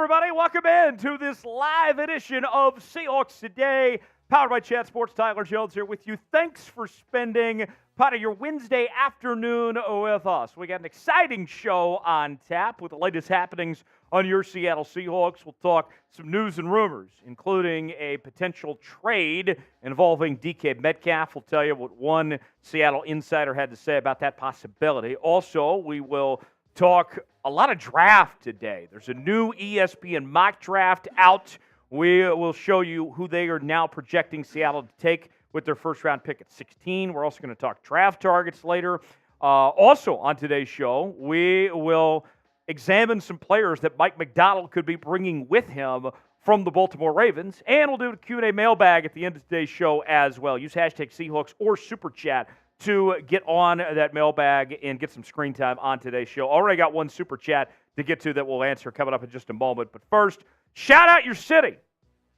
everybody. Welcome in to this live edition of Seahawks Today, powered by Chat Sports. Tyler Jones here with you. Thanks for spending part of your Wednesday afternoon with us. We got an exciting show on tap with the latest happenings on your Seattle Seahawks. We'll talk some news and rumors, including a potential trade involving DK Metcalf. We'll tell you what one Seattle insider had to say about that possibility. Also, we will talk a lot of draft today. There's a new ESPN mock draft out. We will show you who they are now projecting Seattle to take with their first-round pick at 16. We're also going to talk draft targets later. Also on today's show, we will examine some players that Mike Macdonald could be bringing with him from the Baltimore Ravens. And we'll do a Q&A mailbag at the end of today's show as well. Use hashtag Seahawks or Super Chat to get on that mailbag and get some screen time on today's show. Already got one Super Chat to get to that we'll answer coming up in just a moment. But first, shout out your city.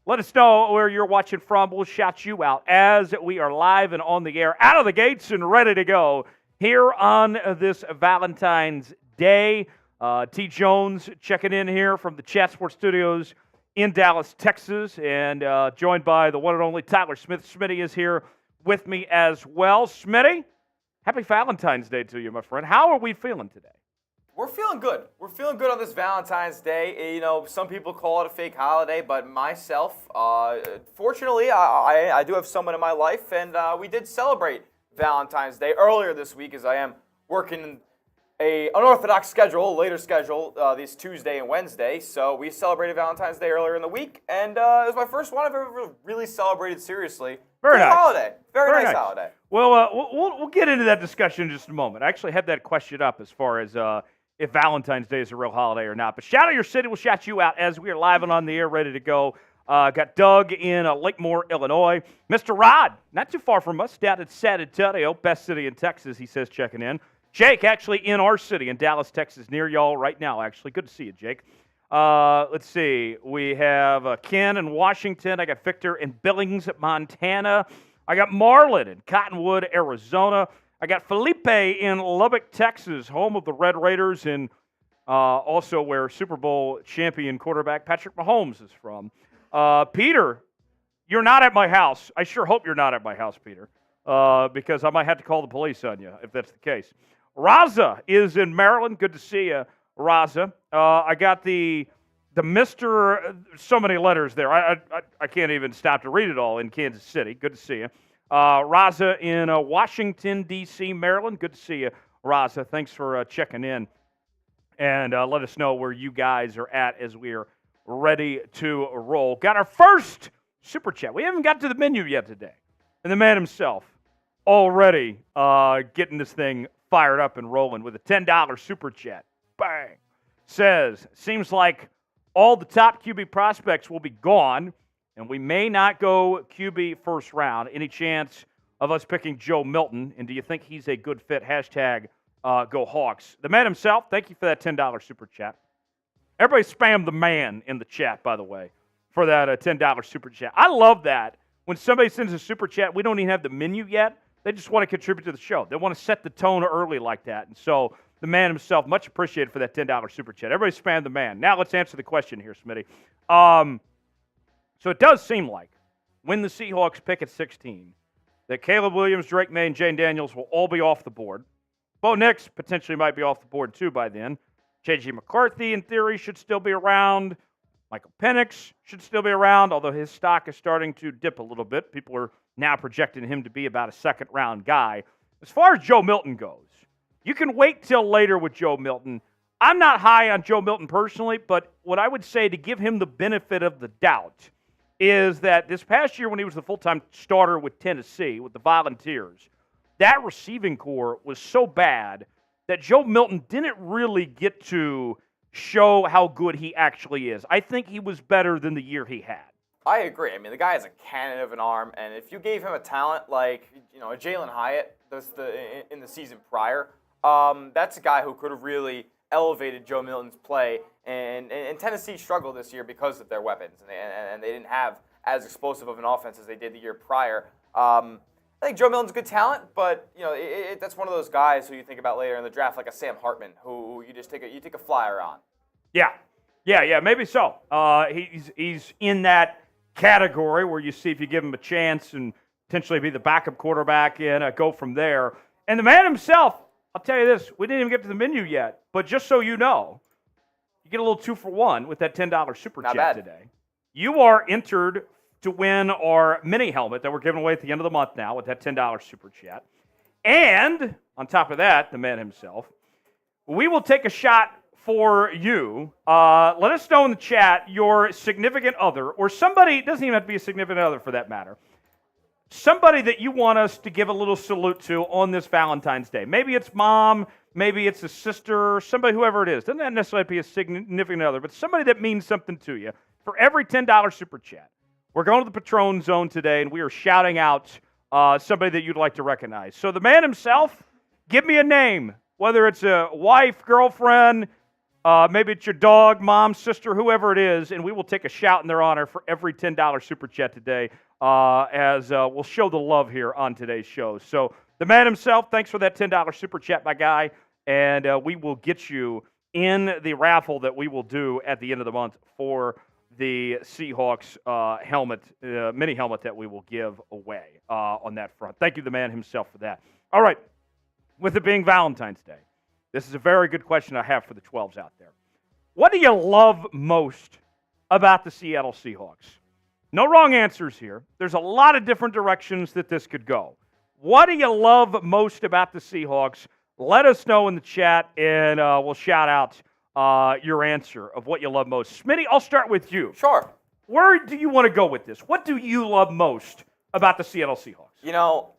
Let us know where you're watching from. We'll shout you out as we are live and on the air, out of the gates and ready to go here on this Valentine's Day. T. Jones checking in here from the Chat Sports Studios in Dallas, Texas, and joined by the one and only Tyler Smith. Smitty is here with me as well. Smitty, happy Valentine's Day to you, my friend. How are we feeling today? We're feeling good. We're feeling good on this Valentine's Day. You know, some people call it a fake holiday, but myself, fortunately, I do have someone in my life, and we did celebrate Valentine's Day earlier this week as I am working an unorthodox schedule, later schedule, this Tuesday and Wednesday. So we celebrated Valentine's Day earlier in the week, and it was my first one I've ever really celebrated seriously. Very nice. Holiday. Very nice holiday. Well, we'll get into that discussion in just a moment. I actually had that question up as far as if Valentine's Day is a real holiday or not. But shout out your city. We'll shout you out as we are live and on the air, ready to go. Got Doug in Lakemore, Illinois. Mr. Rod, not too far from us, down at San Antonio, best city in Texas, he says, checking in. Jake, actually in our city in Dallas, Texas, near y'all right now, actually. Good to see you, Jake. Let's see. We have Ken in Washington. I got Victor in Billings, Montana. I got Marlon in Cottonwood, Arizona. I got Felipe in Lubbock, Texas, home of the Red Raiders, and also where Super Bowl champion quarterback Patrick Mahomes is from. Peter, you're not at my house. I sure hope you're not at my house, Peter, because I might have to call the police on you if that's the case. Raza is in Maryland. Good to see you, Raza. I got the Mr. So many letters there. I can't even stop to read it all in Kansas City. Good to see you. Raza in Washington, D.C., Maryland. Good to see you, Raza. Thanks for checking in. And let us know where you guys are at as we are ready to roll. Got our first Super Chat. We haven't got to the menu yet today. And the man himself already getting this thing fired up and rolling with a $10 Super Chat. Bang. Says, seems like all the top QB prospects will be gone, and we may not go QB first round. Any chance of us picking Joe Milton? And do you think he's a good fit? Hashtag Go Hawks. The man himself, thank you for that $10 Super Chat. Everybody spam the man in the chat, by the way, for that $10 Super Chat. I love that. When somebody sends a Super Chat, we don't even have the menu yet. They just want to contribute to the show. They want to set the tone early like that. And so the man himself, much appreciated for that $10 Super Chat. Everybody spam the man. Now let's answer the question here, Smitty. So it does seem like when the Seahawks pick at 16, that Caleb Williams, Drake May, and Jane Daniels will all be off the board. Bo Nix potentially might be off the board too by then. J.J. McCarthy, in theory, should still be around. Michael Penix should still be around, although his stock is starting to dip a little bit. People are now projecting him to be about a second-round guy. As far as Joe Milton goes, you can wait till later with Joe Milton. I'm not high on Joe Milton personally, but what I would say to give him the benefit of the doubt is that this past year when he was the full-time starter with Tennessee, with the Volunteers, that receiving core was so bad that Joe Milton didn't really get to show how good he actually is. I think he was better than the year he had. I agree. I mean, the guy has a cannon of an arm, and if you gave him a talent like, a Jalen Hyatt in the season prior, that's a guy who could have really elevated Joe Milton's play. And Tennessee struggled this year because of their weapons, and they didn't have as explosive of an offense as they did the year prior. I think Joe Milton's a good talent, but that's one of those guys who you think about later in the draft, like a Sam Hartman, who you just take a flyer on. Yeah, Yeah, maybe so. He's in that category where you see if you give him a chance and potentially be the backup quarterback and go from there. And the man himself, I'll tell you this, we didn't even get to the menu yet, but just so you know, you get a little 2-for-1 with that $10 super Not chat bad. today. You are entered to win our mini helmet that we're giving away at the end of the month now with that $10 super chat. And on top of that, the man himself, we will take a shot for you. Let us know in the chat your significant other, or somebody, it doesn't even have to be a significant other for that matter, somebody that you want us to give a little salute to on this Valentine's Day. Maybe it's mom, maybe it's a sister, somebody, whoever it is. Doesn't that necessarily be a significant other, but somebody that means something to you. For every $10 super chat, we're going to the Patron Zone today, and we are shouting out somebody that you'd like to recognize. So the man himself, give me a name, whether it's a wife, girlfriend, maybe it's your dog, mom, sister, whoever it is, and we will take a shout in their honor for every $10 super chat today as we'll show the love here on today's show. So the man himself, thanks for that $10 super chat, my guy, and we will get you in the raffle that we will do at the end of the month for the Seahawks helmet, mini helmet that we will give away on that front. Thank you, the man himself, for that. All right, with it being Valentine's Day, this is a very good question I have for the 12s out there. What do you love most about the Seattle Seahawks? No wrong answers here. There's a lot of different directions that this could go. What do you love most about the Seahawks? Let us know in the chat, and we'll shout out your answer of what you love most. Smitty, I'll start with you. Sure. Where do you want to go with this? What do you love most about the Seattle Seahawks? You know,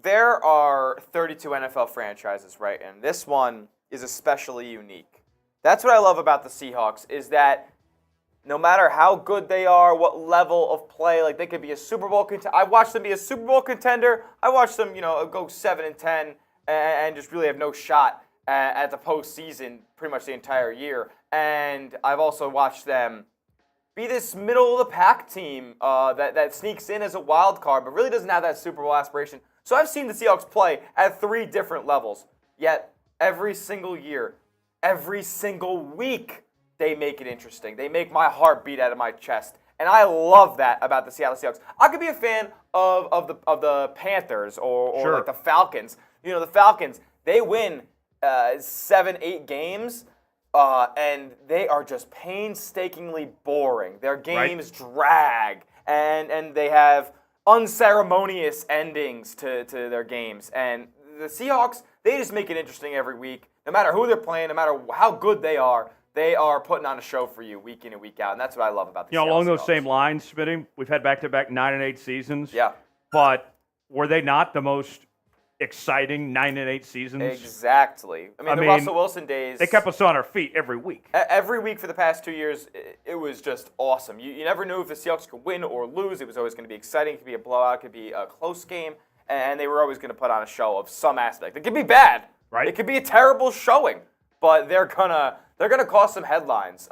there are 32 NFL franchises, right? And this one is especially unique. That's what I love about the Seahawks is that no matter how good they are, what level of play, like they could be a Super Bowl contender. I watched them be a Super Bowl contender. I watched them, go 7-10 and just really have no shot at the postseason pretty much the entire year. And I've also watched them be this middle-of-the-pack team that sneaks in as a wild card, but really doesn't have that Super Bowl aspiration. So I've seen the Seahawks play at 3 different levels, yet every single year, every single week, they make it interesting. They make my heart beat out of my chest. And I love that about the Seattle Seahawks. I could be a fan of the Panthers or Sure. like the Falcons. The Falcons, they win 7-8 games, and they are just painstakingly boring. Their games drag, and they have unceremonious endings to their games. And the Seahawks, they just make it interesting every week. No matter who they're playing, no matter how good they are putting on a show for you week in and week out. And that's what I love about the Seattle along those Seahawks. same lines, Smitty, we've had back-to-back 9-8 seasons. Yeah. But were they not the most exciting 9-8 seasons? Exactly. I mean, the Russell Wilson days. They kept us on our feet every week. Every week for the past 2 years, it was just awesome. You never knew if the Seahawks could win or lose. It was always going to be exciting. It could be a blowout. It could be a close game. And they were always going to put on a show of some aspect. It could be bad. Right. It could be a terrible showing. But they're gonna cause some headlines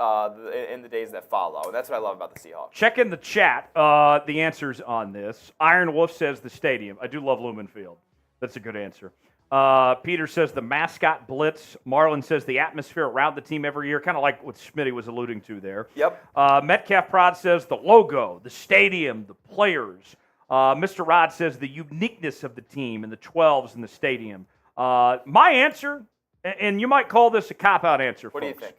in the days that follow. And that's what I love about the Seahawks. Check in the chat the answers on this. Iron Wolf says the stadium. I do love Lumen Field. That's a good answer. Peter says the mascot blitz. Marlon says the atmosphere around the team every year, kind of like what Smitty was alluding to there. Yep. Metcalf Prod says the logo, the stadium, the players. Mr. Rod says the uniqueness of the team and the 12s in the stadium. My answer, and you might call this a cop-out answer, What do you folks, think?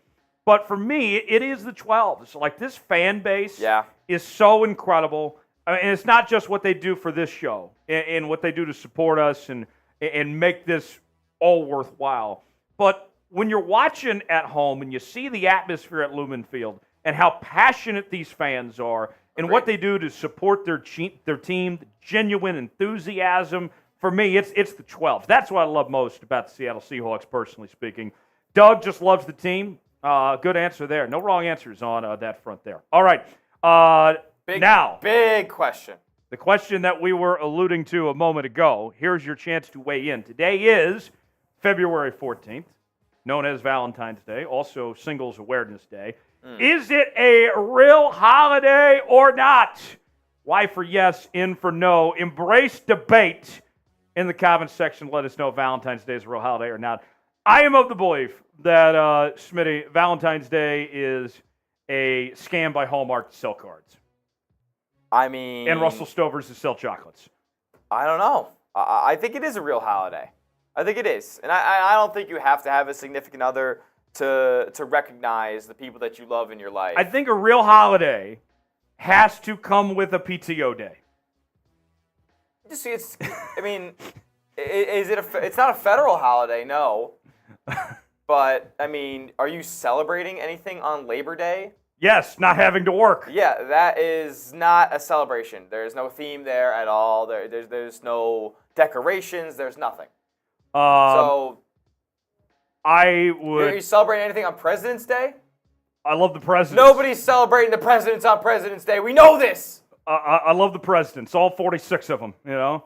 but for me, it is the 12s. Like, this fan base Yeah. is so incredible. I mean, and it's not just what they do for this show and what they do to support us and make this all worthwhile. But when you're watching at home and you see the atmosphere at Lumen Field and how passionate these fans are and what they do to support their team, the genuine enthusiasm, for me, it's the 12s. That's what I love most about the Seattle Seahawks, personally speaking. Doug just loves the team. Good answer there. No wrong answers on that front there. All right. Big question. The question that we were alluding to a moment ago, here's your chance to weigh in. Today is February 14th, known as Valentine's Day, also Singles Awareness Day. Is it a real holiday or not? Y for yes, N for no. Embrace debate in the comments section. Let us know if Valentine's Day is a real holiday or not. I am of the belief that, Smitty, Valentine's Day is a scam by Hallmark to sell cards. I mean... And Russell Stover's to sell chocolates. I don't know. I think it is a real holiday. I think it is. And I don't think you have to have a significant other to recognize the people that you love in your life. I think a real holiday has to come with a PTO day. You see, it's not a federal holiday, no. But, I mean, are you celebrating anything on Labor Day? Yes, not having to work. Yeah, that is not a celebration. There's no theme there at all. There's no decorations. There's nothing. So, I would... Are you celebrating anything on President's Day? I love the presidents. Nobody's celebrating the presidents on President's Day. We know this. I love the presidents, all 46 of them, you know?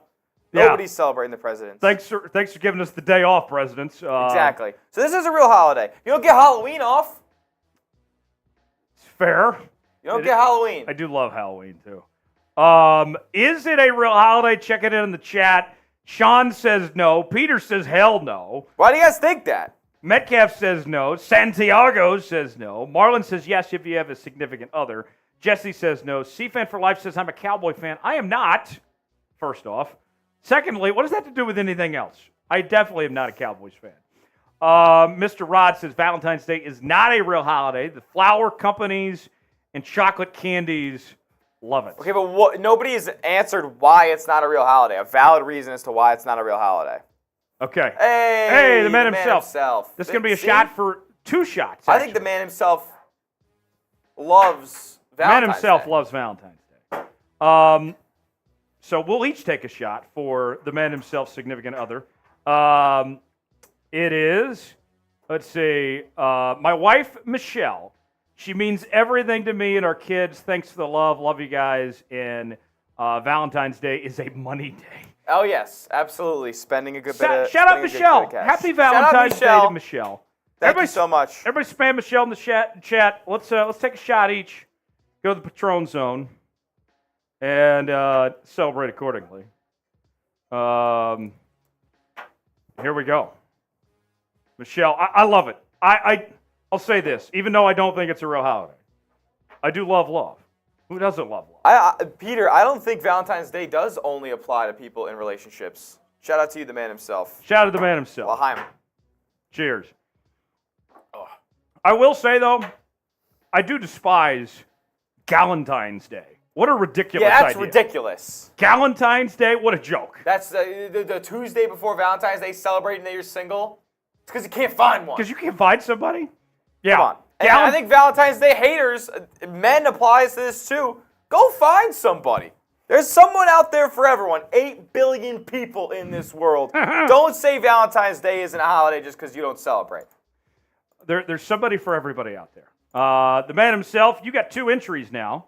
Nobody's celebrating the presidents. Thanks for giving us the day off, presidents. Exactly. So this is a real holiday. You don't get Halloween off. It's fair. You don't get Halloween. I do love Halloween, too. Is it a real holiday? Check it in the chat. Sean says no. Peter says hell no. Why do you guys think that? Metcalf says no. Santiago says no. Marlon says yes if you have a significant other. Jesse says no. C-Fan for Life says I'm a Cowboy fan. I am not, first off. Secondly, what does that have to do with anything else? I definitely am not a Cowboys fan. Mr. Rod says Valentine's Day is not a real holiday. The flower companies and chocolate candies love it. Okay, but nobody has answered why it's not a real holiday. A valid reason as to why it's not a real holiday. Okay. Hey, the man himself. This is going to be a shot for 2 shots. I think the man himself loves Valentine's Day. The man himself loves Valentine's Day. So we'll each take a shot for the man himself, significant other. It is, let's see, my wife, Michelle. She means everything to me and our kids. Thanks for the love. Love you guys. And Valentine's Day is a money day. Oh, yes. Absolutely. Spending a good bit of Shout out Michelle. Happy Valentine's Day to Michelle. Thank you so much. Everybody spam Michelle in the chat. Let's take a shot each. Go to the Patron Zone. And celebrate accordingly. Here we go. Michelle, I love it. I'll say this, even though I don't think it's a real holiday. I do love love. Who doesn't love love? Peter, I don't think Valentine's Day does only apply to people in relationships. Shout out to you, the man himself. Shout out to the man himself. L'chaim. Cheers. Oh. I will say, though, I do despise Galentine's Day. What a ridiculous idea. Yeah, that's ridiculous. Galentine's Day, what a joke. That's the Tuesday before Valentine's Day, celebrating that you're single. It's because you can't find one. Because you can't find somebody? Yeah. Come on. And I think Valentine's Day haters, men applies to this too. Go find somebody. There's someone out there for everyone. 8 billion people in this world. Don't say Valentine's Day isn't a holiday just because you don't celebrate. There's somebody for everybody out there. The man himself, you got 2 entries now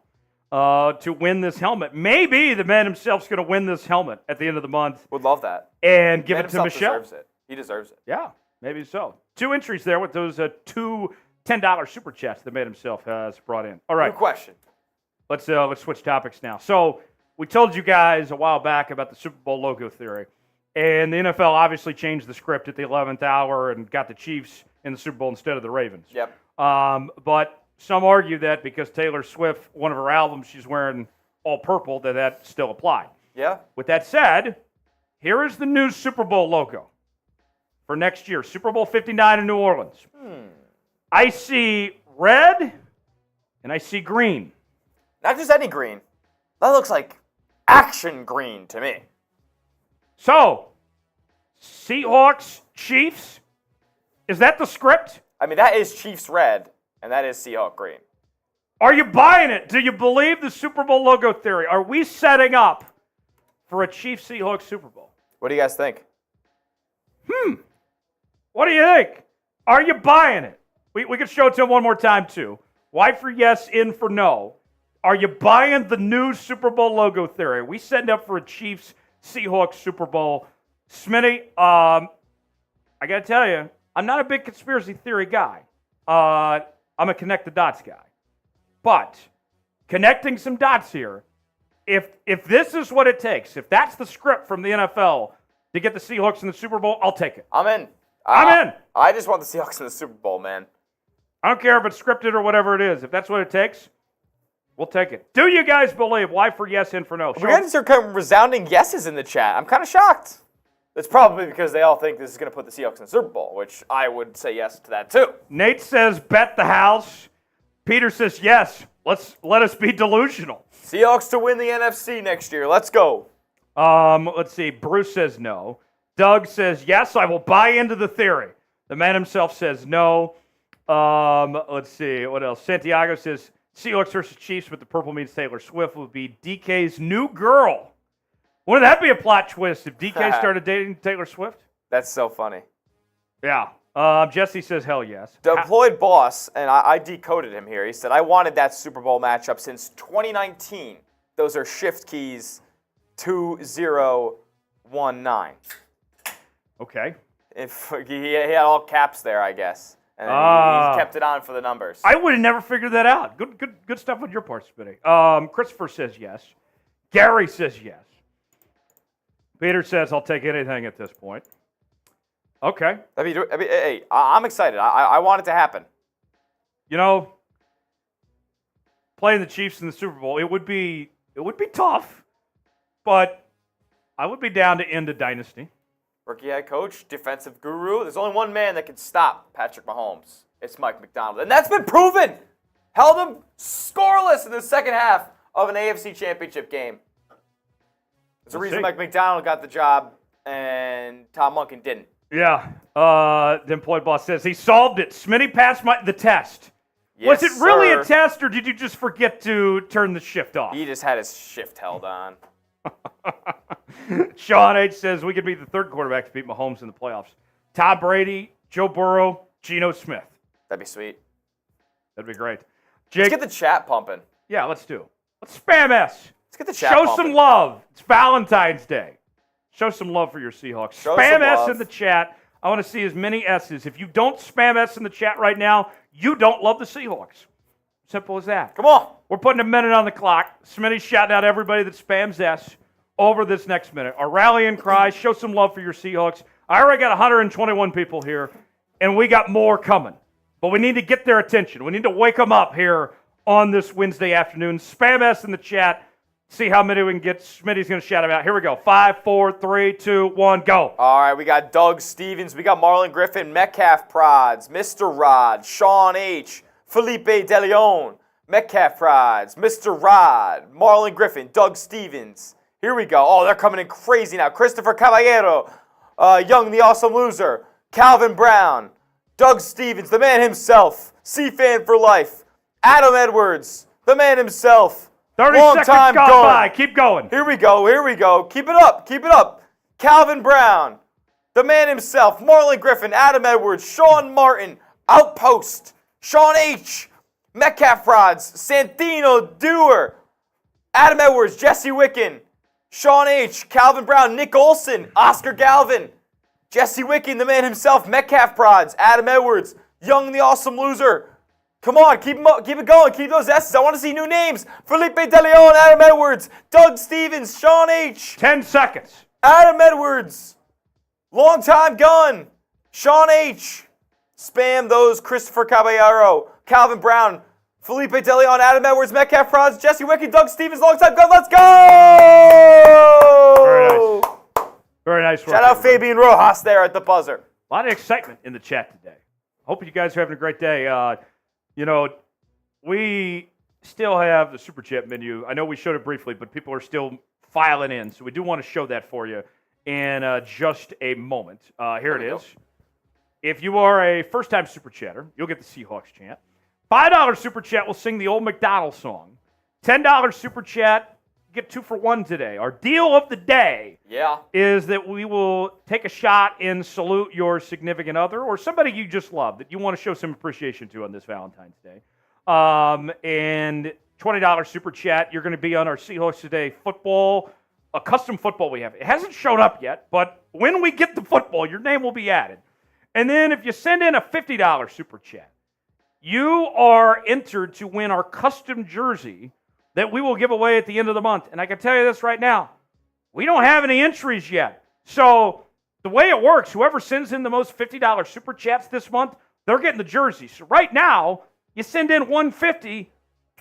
to win this helmet. Maybe the man himself's going to win this helmet at the end of the month. Would love that. And give it to Michelle. Deserves it. He deserves it. Yeah, maybe so. 2 entries there with those 2 $10 super chats the man himself has brought in. All right. Good question. Let's switch topics now. So we told you guys a while back about the Super Bowl logo theory. And the NFL obviously changed the script at the 11th hour and got the Chiefs in the Super Bowl instead of the Ravens. Yep. But some argue that because Taylor Swift, one of her albums, she's wearing all purple, that still applied. Yeah. With that said, here is the new Super Bowl logo for next year. Super Bowl 59 in New Orleans. I see red and I see green. Not just any green. That looks like action green to me. So, Seahawks, Chiefs, is that the script? I mean, that is Chiefs red, and that is Seahawk green. Are you buying it? Do you believe the Super Bowl logo theory? Are we setting up for a Chiefs-Seahawks Super Bowl? What do you guys think? What do you think? Are you buying it? We could show it to him one more time, too. Y for yes, in for no. Are you buying the new Super Bowl logo theory? We setting up for a Chiefs-Seahawks Super Bowl. Smitty, I got to tell you, I'm not a big conspiracy theory guy. I'm a connect the dots guy. But connecting some dots here, if this is what it takes, if that's the script from the NFL to get the Seahawks in the Super Bowl, I'll take it. I'm in. I'm in. I just want the Seahawks in the Super Bowl, man. I don't care if it's scripted or whatever it is. If that's what it takes, we'll take it. Do you guys believe? Why for yes and for no? We're getting some resounding yeses in the chat. I'm kind of shocked. It's probably because they all think this is going to put the Seahawks in the Super Bowl, which I would say yes to that too. Nate says bet the house. Peter says yes. Let us be delusional. Seahawks to win the NFC next year. Let's go. Let's see. Bruce says no. Doug says yes. I will buy into the theory. The man himself says no. Let's see. What else? Santiago says Seahawks versus Chiefs, but the purple means Taylor Swift will be DK's new girl. Wouldn't that be a plot twist if DK started dating Taylor Swift? That's so funny. Yeah. Jesse says hell yes. Deployed boss, and I decoded him here. He said, I wanted that Super Bowl matchup since 2019. Those are shift keys 2019. Okay. If he had all caps there, I guess. And he kept it on for the numbers. I would have never figured that out. Good stuff on your part, Spitty. Christopher says yes. Gary says yes. Peter says, I'll take anything at this point. Okay. Hey, I'm excited. I want it to happen. You know, playing the Chiefs in the Super Bowl, it would be tough, but I would be down to end a dynasty. Rookie head coach, defensive guru. There's only one man that can stop Patrick Mahomes. It's Mike Macdonald. And that's been proven. Held him scoreless in the second half of an AFC Championship game. There's a reason Mike Macdonald got the job and Tom Monken didn't. Yeah. The employed boss says he solved it. Smitty passed the test. Yes, Was it really a test, or did you just forget to turn the shift off? He just had his shift held on. Sean H. says we could be the third quarterback to beat Mahomes in the playoffs. Tom Brady, Joe Burrow, Geno Smith. That'd be sweet. That'd be great. Jake, let's get the chat pumping. Yeah, let's do. Let's spam S. Let's get the chat pumping. Show some love. It's Valentine's Day. Show some love for your Seahawks. Spam S in the chat. I want to see as many S's. If you don't spam S in the chat right now, you don't love the Seahawks. Simple as that. Come on. We're putting a minute on the clock. Smitty's shouting out everybody that spams S over this next minute. Our rallying cry, show some love for your Seahawks. I already got 121 people here, and we got more coming. But we need to get their attention. We need to wake them up here on this Wednesday afternoon. Spam S in the chat. See how many we can get. Smitty's going to shout them out. Here we go. 5, 4, 3, 2, 1, go. All right, we got Doug Stevens. We got Marlon Griffin, Metcalf Prods, Mr. Rod, Sean H., Felipe DeLeon, Metcalf Prods, Mr. Rod, Marlon Griffin, Doug Stevens. Here we go. Oh, they're coming in crazy now. Christopher Caballero, Young the Awesome Loser, Calvin Brown, Doug Stevens, the man himself, C-Fan for life, Adam Edwards, the man himself. 30 Long seconds time gone gone. by. Keep going. Here we go. Keep it up. Calvin Brown, the man himself, Marlon Griffin, Adam Edwards, Sean Martin, Outpost, Sean H., Metcalf Prods, Santino Dewar, Adam Edwards, Jesse Wicken, Sean H., Calvin Brown, Nick Olson, Oscar Galvin, Jesse Wicken, the man himself, Metcalf Prods, Adam Edwards, Young the Awesome Loser. Come on, keep it going. Keep those S's. I want to see new names. Felipe DeLeon, Adam Edwards, Doug Stevens, Sean H. 10 seconds. Adam Edwards, long time gun, Sean H. Spam those Christopher Caballero, Calvin Brown, Felipe DeLeon, Adam Edwards, Metcalf Prods, Jesse Wicken, Doug Stevens, long time gun. Let's go! Very nice work. Shout out Fabian Rojas there at the buzzer. A lot of excitement in the chat today. Hope you guys are having a great day. You know, we still have the Super Chat menu. I know we showed it briefly, but people are still filing in, so we do want to show that for you in just a moment. Here it is. If you are a first-time Super Chatter, you'll get the Seahawks chant. $5 Super Chat will sing the old Macdonald song. $10 Super Chat, get 2 for 1 today. Our deal of the day is that we will take a shot and salute your significant other or somebody you just love that you want to show some appreciation to on this Valentine's Day. And $20 Super Chat, you're going to be on our Seahawks Today football, a custom football we have. It hasn't showed up yet, but when we get the football, your name will be added. And then if you send in a $50 Super Chat, you are entered to win our custom jersey that we will give away at the end of the month. And I can tell you this right now, we don't have any entries yet. So the way it works, whoever sends in the most $50 Super Chats this month, they're getting the jersey. So right now, you send in 150,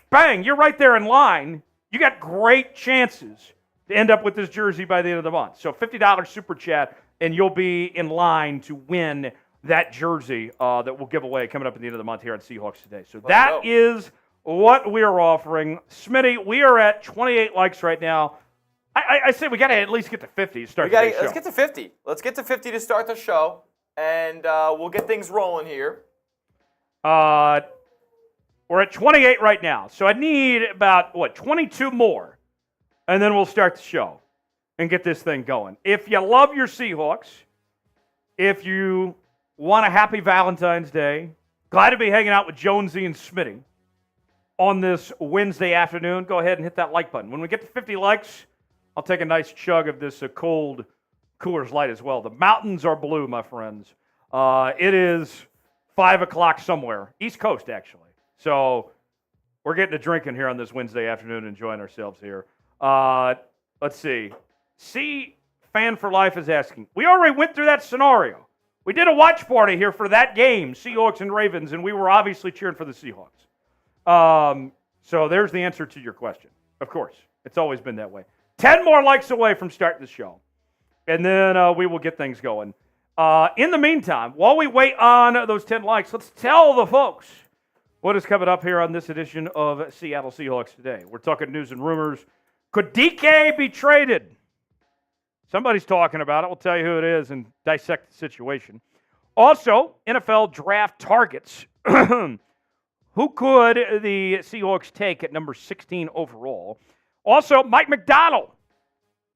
bang, you're right there in line. You got great chances to end up with this jersey by the end of the month. So $50 super chat, and you'll be in line to win that jersey that we'll give away coming up at the end of the month here on Seahawks Today. So that is what we are offering. Smitty, we are at 28 likes right now. I say we got to at least get to 50 to start the show. Let's get to 50. Let's get to 50 to start the show, and we'll get things rolling here. We're at 28 right now, so I need about, 22 more, and then we'll start the show and get this thing going. If you love your Seahawks, if you want a happy Valentine's Day, glad to be hanging out with Jonesy and Smitty on this Wednesday afternoon, go ahead and hit that like button. When we get to 50 likes, I'll take a nice chug of this cold Coors Light as well. The mountains are blue, my friends. It is 5 o'clock somewhere, East Coast actually. So we're getting a drink in here on this Wednesday afternoon, enjoying ourselves here. Let's see. Fan for Life is asking. We already went through that scenario. We did a watch party here for that game, Seahawks and Ravens, and we were obviously cheering for the Seahawks. So there's the answer to your question. Of course, it's always been that way. 10 more likes away from starting the show, and then we will get things going. In the meantime, while we wait on those 10 likes, let's tell the folks what is coming up here on this edition of Seattle Seahawks Today. We're talking news and rumors. Could DK be traded? Somebody's talking about it. We'll tell you who it is and dissect the situation. Also, NFL draft targets. Who could the Seahawks take at number 16 overall? Also, Mike Macdonald,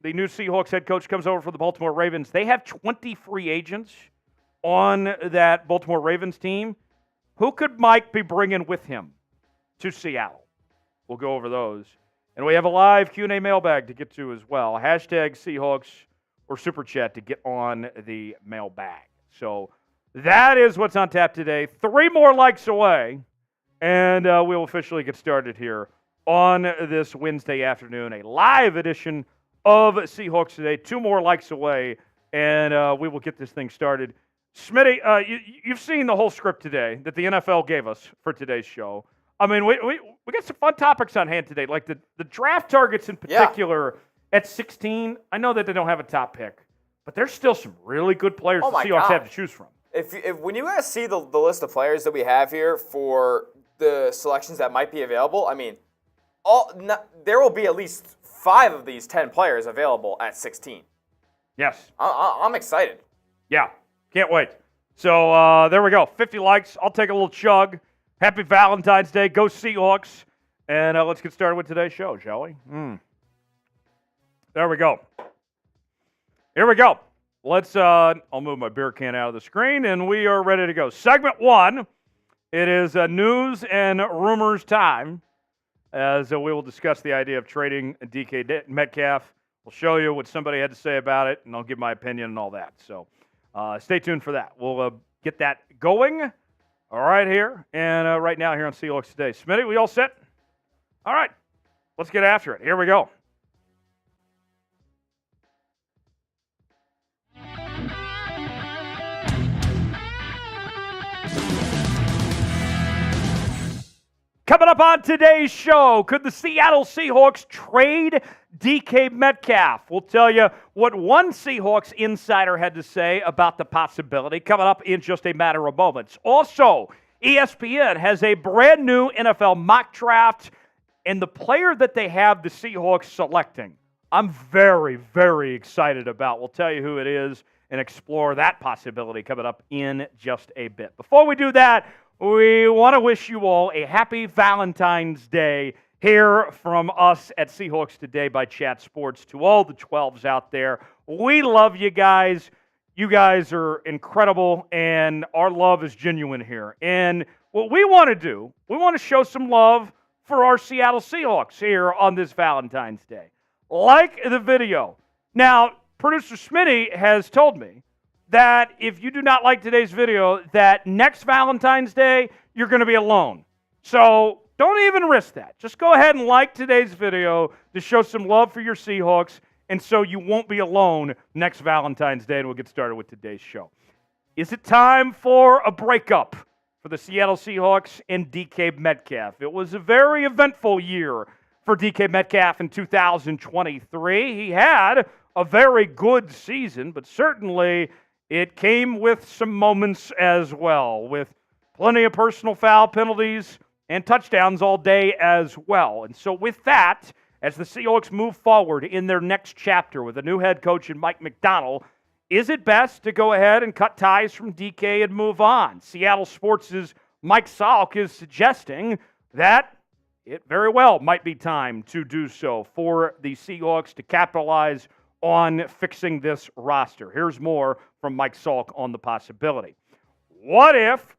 the new Seahawks head coach, comes over for the Baltimore Ravens. They have 20 free agents on that Baltimore Ravens team. Who could Mike be bringing with him to Seattle? We'll go over those. And we have a live Q&A mailbag to get to as well. Hashtag Seahawks or Super Chat to get on the mailbag. So that is what's on tap today. 3 more likes away, and we'll officially get started here on this Wednesday afternoon, a live edition of Seahawks Today. 2 more likes away, and we will get this thing started. Smitty, you've seen the whole script today that the NFL gave us for today's show. I mean, we got some fun topics on hand today, like the draft targets in particular at 16. I know that they don't have a top pick, but there's still some really good players the Seahawks have to choose from. If when you guys see the list of players that we have here for the selections that might be available, I mean, there will be at least 5 of these 10 players available at 16. Yes. I'm excited. Yeah, can't wait. So there we go. 50 likes. I'll take a little chug. Happy Valentine's Day. Go Seahawks. And let's get started with today's show, shall we? There we go. Here we go. Let's, I'll move my beer can out of the screen, and we are ready to go. Segment 1, it is news and rumors time, as we will discuss the idea of trading DK Metcalf. We'll show you what somebody had to say about it, and I'll give my opinion and all that. So stay tuned for that. We'll get that going right here and right now here on Seahawks Today. Smitty, we all set? All right. Let's get after it. Here we go. Coming up on today's show, could the Seattle Seahawks trade DK Metcalf? We'll tell you what one Seahawks insider had to say about the possibility, coming up in just a matter of moments. Also, ESPN has a brand new NFL mock draft, and the player that they have the Seahawks selecting, I'm very, very excited about. We'll tell you who it is and explore that possibility coming up in just a bit. Before we do that, we want to wish you all a happy Valentine's Day here from us at Seahawks Today by Chat Sports. To all the 12s out there, we love you guys. You guys are incredible, and our love is genuine here. And what we want to do, we want to show some love for our Seattle Seahawks here on this Valentine's Day. Like the video. Now, producer Smitty has told me that if you do not like today's video, that next Valentine's Day, you're going to be alone. So don't even risk that. Just go ahead and like today's video to show some love for your Seahawks, and so you won't be alone next Valentine's Day, and we'll get started with today's show. Is it time for a breakup for the Seattle Seahawks and DK Metcalf. It was a very eventful year for DK Metcalf in 2023. He had a very good season, but certainly it came with some moments as well, with plenty of personal foul penalties and touchdowns all day as well. And so with that, as the Seahawks move forward in their next chapter with a new head coach in Mike Macdonald, is it best to go ahead and cut ties from DK and move on? Seattle Sports' Mike Salk is suggesting that it very well might be time to do so for the Seahawks to capitalize on fixing this roster. Here's more from Mike Salk on the possibility. What if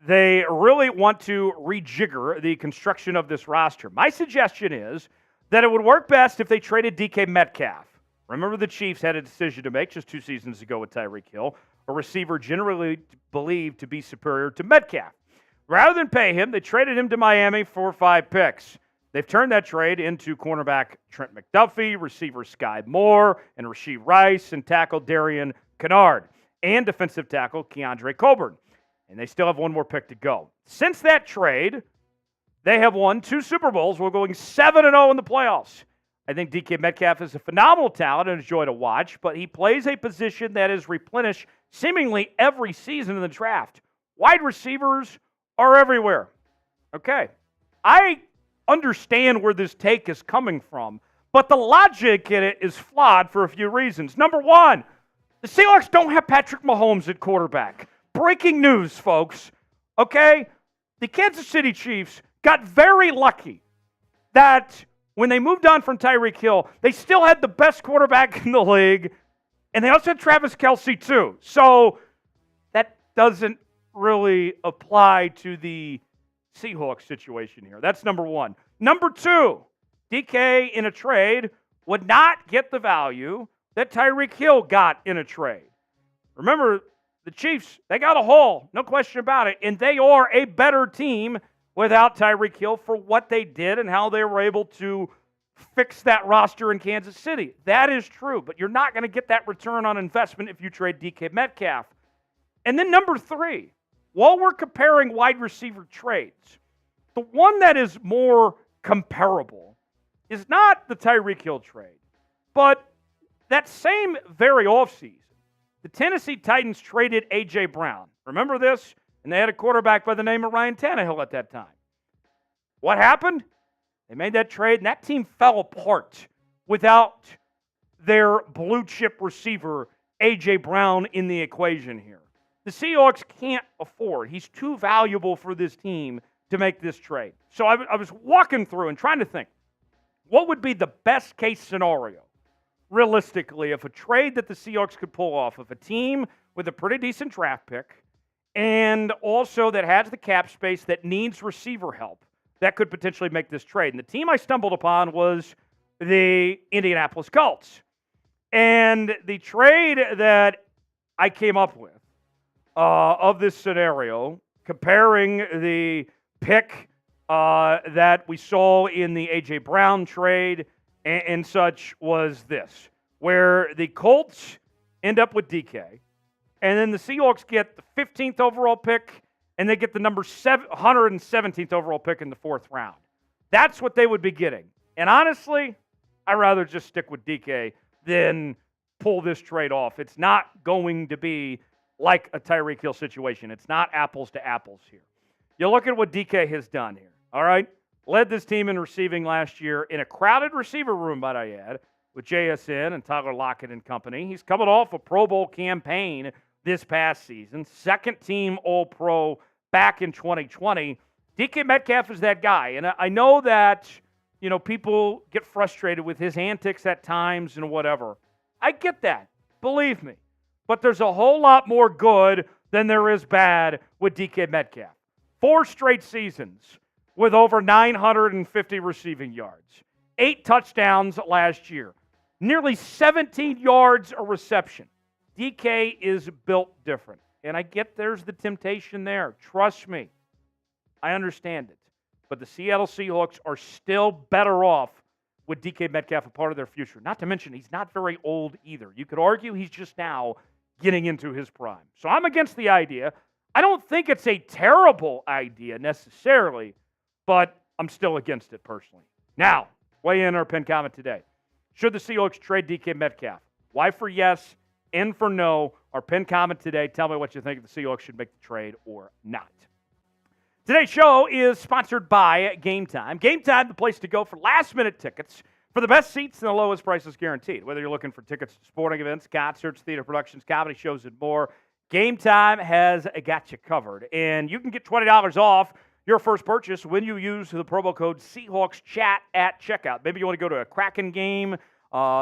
they really want to rejigger the construction of this roster? My suggestion is that it would work best if they traded DK Metcalf. Remember, the Chiefs had a decision to make just 2 seasons ago with Tyreek Hill, a receiver generally believed to be superior to Metcalf. Rather than pay him, they traded him to Miami for 5 picks. They've turned that trade into cornerback Trent McDuffie, receiver Sky Moore, and Rashee Rice, and tackle Darian Kennard, and defensive tackle Keandre Coburn. And they still have 1 more pick to go. Since that trade, they have won 2 Super Bowls. We're going 7-0 in the playoffs. I think DK Metcalf is a phenomenal talent and a joy to watch, but he plays a position that is replenished seemingly every season in the draft. Wide receivers are everywhere. Okay. I understand where this take is coming from, but the logic in it is flawed for a few reasons. Number one, the Seahawks don't have Patrick Mahomes at quarterback. Breaking news, folks. Okay? The Kansas City Chiefs got very lucky that when they moved on from Tyreek Hill, they still had the best quarterback in the league, and they also had Travis Kelce too. So that doesn't really apply to the Seahawks situation here. That's number one. Number two, DK in a trade would not get the value that Tyreek Hill got in a trade. Remember, the Chiefs, they got a haul, no question about it, and they are a better team without Tyreek Hill for what they did and how they were able to fix that roster in Kansas City. That is true, but you're not going to get that return on investment if you trade DK Metcalf. And then number three, while we're comparing wide receiver trades, the one that is more comparable is not the Tyreek Hill trade, but that same very offseason, the Tennessee Titans traded A.J. Brown. Remember this? And they had a quarterback by the name of Ryan Tannehill at that time. What happened? They made that trade, and that team fell apart without their blue-chip receiver, A.J. Brown, in the equation here. The Seahawks can't afford. He's too valuable for this team to make this trade. So I was walking through and trying to think, what would be the best-case scenario, realistically, if a trade that the Seahawks could pull off of a team with a pretty decent draft pick and also that has the cap space that needs receiver help that could potentially make this trade. And the team I stumbled upon was the Indianapolis Colts. And the trade that I came up with of this scenario, comparing the pick that we saw in the A.J. Brown trade and such, was this, where the Colts end up with DK, and then the Seahawks get the 15th overall pick, and they get the number 117th overall pick in the 4th round. That's what they would be getting. And honestly, I'd rather just stick with DK than pull this trade off. It's not going to be like a Tyreek Hill situation. It's not apples to apples here. You look at what DK has done here, all right? Led this team in receiving last year in a crowded receiver room, might I add, with JSN and Tyler Lockett and company. He's coming off a Pro Bowl campaign this past season, 2nd team All-Pro back in 2020. DK Metcalf is that guy. And I know that, people get frustrated with his antics at times and whatever. I get that. Believe me. But there's a whole lot more good than there is bad with DK Metcalf. 4 straight seasons with over 950 receiving yards. 8 touchdowns last year. Nearly 17 yards a reception. DK is built different. And I get there's the temptation there. Trust me. I understand it. But the Seattle Seahawks are still better off with DK Metcalf a part of their future. Not to mention, he's not very old either. You could argue he's just now getting into his prime. So I'm against the idea I don't think it's a terrible idea necessarily, but I'm still against it personally. Now, weigh in our pin comment today. Should the Seahawks trade DK Metcalf? Y for yes, N for no. Our pin comment today. Tell me what you think the Seahawks should make the trade or not. Today's show is sponsored by Game Time. Game Time, the place to go for last-minute tickets for the best seats and the lowest prices guaranteed. Whether you're looking for tickets to sporting events, concerts, theater productions, comedy shows, and more, Game Time has got you covered. And you can get $20 off your first purchase when you use the promo code SeahawksChat at checkout. Maybe you want to go to a Kraken game.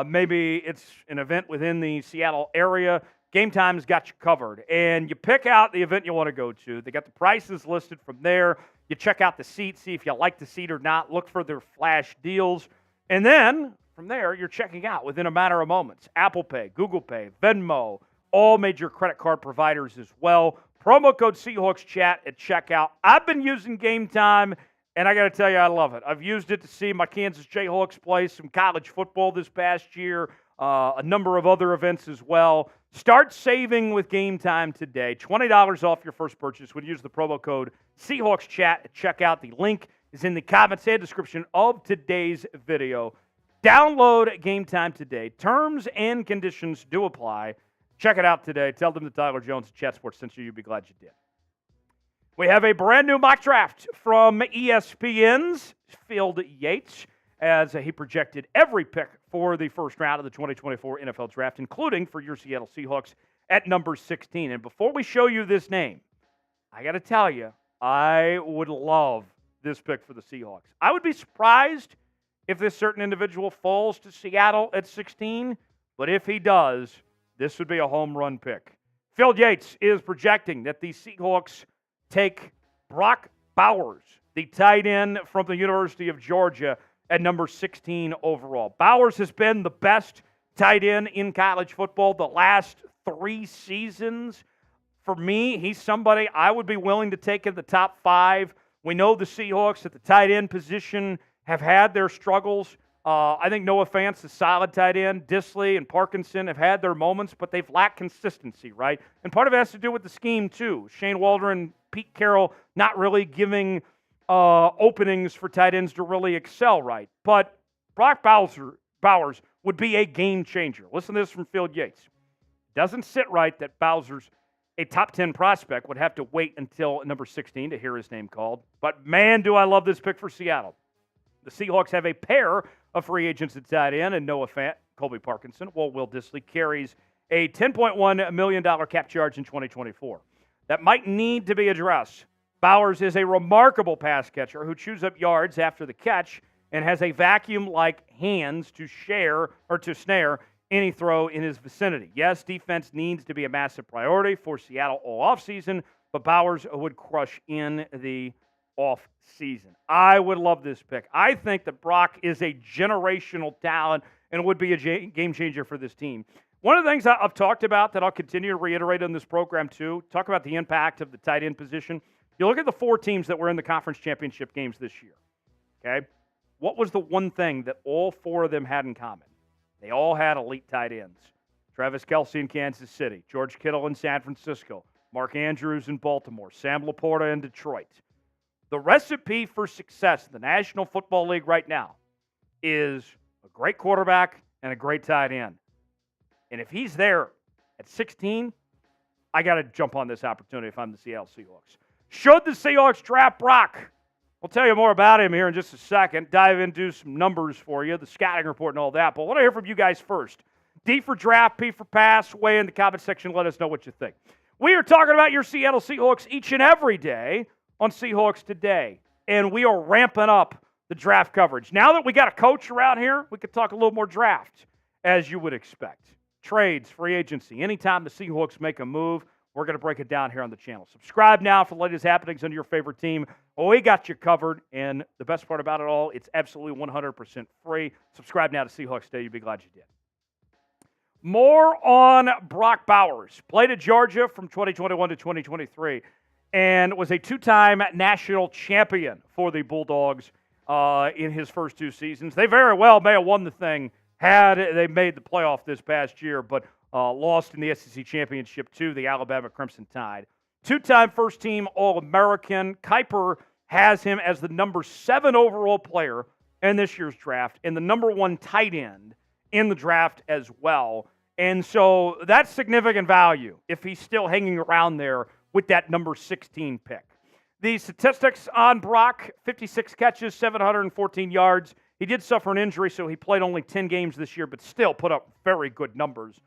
Maybe it's an event within the Seattle area. Game Time's got you covered. And you pick out the event you want to go to. They got the prices listed from there. You check out the seat, see if you like the seat or not. Look for their flash deals. And then, from there, you're checking out within a matter of moments. Apple Pay, Google Pay, Venmo, all major credit card providers as well. Promo code SeahawksChat at checkout. I've been using Game Time, and I got to tell you, I love it. I've used it to see my Kansas Jayhawks play some college football this past year, a number of other events as well. Start saving with Game Time today. $20 off your first purchase when you use the promo code SeahawksChat at checkout. The link is in the comments and description of today's video. Download Game Time today. Terms and conditions do apply. Check it out today. Tell them that Tyler Jones at Chat Sports sent you. You'll be glad you did. We have a brand new mock draft from ESPN's Phil Yates as he projected every pick for the first round of the 2024 NFL Draft, including for your Seattle Seahawks at number 16. And before we show you this name, I got to tell you, I would love this pick for the Seahawks. I would be surprised if this certain individual falls to Seattle at 16, but if he does, this would be a home run pick. Phil Yates is projecting that the Seahawks take Brock Bowers, the tight end from the University of Georgia, at number 16 overall. Bowers has been the best tight end in college football the last 3 seasons. For me, he's somebody I would be willing to take in the top 5. We know the Seahawks at the tight end position have had their struggles. I think Noah Fant's a solid tight end. Disley and Parkinson have had their moments, but they've lacked consistency, right? And part of it has to do with the scheme, too. Shane Waldron, Pete Carroll not really giving openings for tight ends to really excel, right? But Brock Bowers would be a game changer. Listen to this from Phil Yates. Doesn't sit right that Bowser's a top 10 prospect would have to wait until number 16 to hear his name called. But man, do I love this pick for Seattle. The Seahawks have a pair of free agents at tight end, and Noah Fant, Colby Parkinson, while Will Disley carries a $10.1 million cap charge in 2024. That might need to be addressed. Bowers is a remarkable pass catcher who chews up yards after the catch and has a vacuum-like hands to snare any throw in his vicinity. Yes, defense needs to be a massive priority for Seattle all offseason, but Bowers would crush in the offseason. I would love this pick. I think that Brock is a generational talent and would be a game changer for this team. One of the things I've talked about that I'll continue to reiterate on this program too, talk about the impact of the tight end position. You look at the 4 teams that were in the conference championship games this year, okay? What was the one thing that all 4 of them had in common? They all had elite tight ends. Travis Kelce in Kansas City, George Kittle in San Francisco, Mark Andrews in Baltimore, Sam Laporta in Detroit. The recipe for success in the National Football League right now is a great quarterback and a great tight end. And if he's there at 16, I got to jump on this opportunity if I'm the Seattle Seahawks. Should the Seahawks draft Brock? We'll tell you more about him here in just a second. Dive into some numbers for you, the scouting report and all that. But I want to hear from you guys first. D for draft, P for pass. Weigh in the comment section. Let us know what you think. We are talking about your Seattle Seahawks each and every day on Seahawks Today. And we are ramping up the draft coverage. Now that we got a coach around here, we could talk a little more draft, as you would expect. Trades, free agency. Anytime the Seahawks make a move, we're going to break it down here on the channel. Subscribe now for the latest happenings on your favorite team. We got you covered, and the best part about it all, it's absolutely 100% free. Subscribe now to Seahawks Today. You'll be glad you did. More on Brock Bowers. Played at Georgia from 2021 to 2023 and was a 2-time national champion for the Bulldogs in his first 2 seasons. They very well may have won the thing had they made the playoff this past year, but lost in the SEC championship to the Alabama Crimson Tide. two-time first-team All-American. Kuiper has him as the number 7 overall player in this year's draft and the number 1 tight end in the draft as well. And so that's significant value if he's still hanging around there with that number 16 pick. The statistics on Brock, 56 catches, 714 yards. He did suffer an injury, so he played only 10 games this year, but still put up very good numbers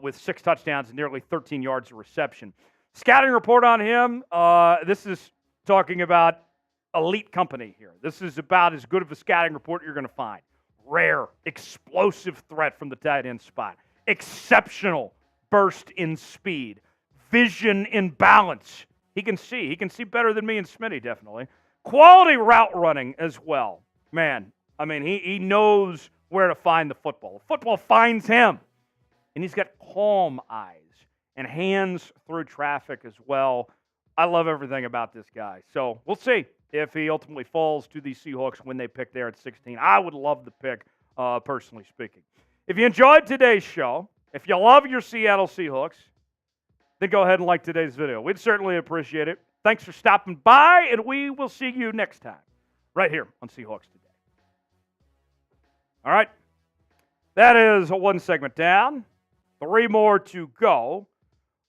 with 6 touchdowns and nearly 13 yards of reception. Scouting report on him, this is talking about elite company here. This is about as good of a scouting report you're going to find. Rare, explosive threat from the tight end spot. Exceptional burst in speed. Vision in balance. He can see. He can see better than me and Smitty, definitely. Quality route running as well. Man, I mean, he knows where to find the football. The football finds him. And he's got calm eyes and hands through traffic as well. I love everything about this guy. So we'll see if he ultimately falls to the Seahawks when they pick there at 16. I would love the pick, personally speaking. If you enjoyed today's show, if you love your Seattle Seahawks, then go ahead and like today's video. We'd certainly appreciate it. Thanks for stopping by, and we will see you next time right here on Seahawks Today. All right. That is 1 segment down. 3 more to go.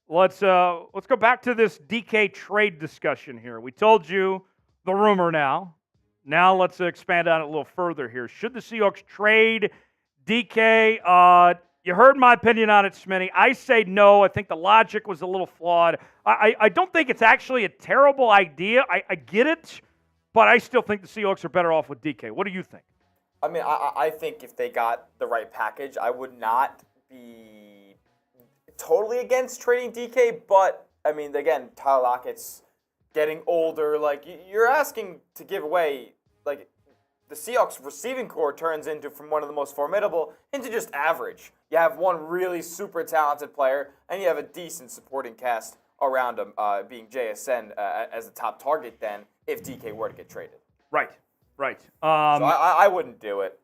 Let's go back to this DK trade discussion here. We told you the rumor now. Now let's expand on it a little further here. Should the Seahawks trade DK? You heard my opinion on it, Smitty. I say no. I think the logic was a little flawed. I don't think it's actually a terrible idea. I get it, but I still think the Seahawks are better off with DK. What do you think? I mean, I think if they got the right package, I would not be totally against trading DK, but, I mean, again, Tyler Lockett's getting older. Like, you're asking to give away, like, the Seahawks receiving core turns into from one of the most formidable into just average. You have one really super talented player, and you have a decent supporting cast around him, being JSN as the top target then if DK were to get traded. Right. So I wouldn't do it.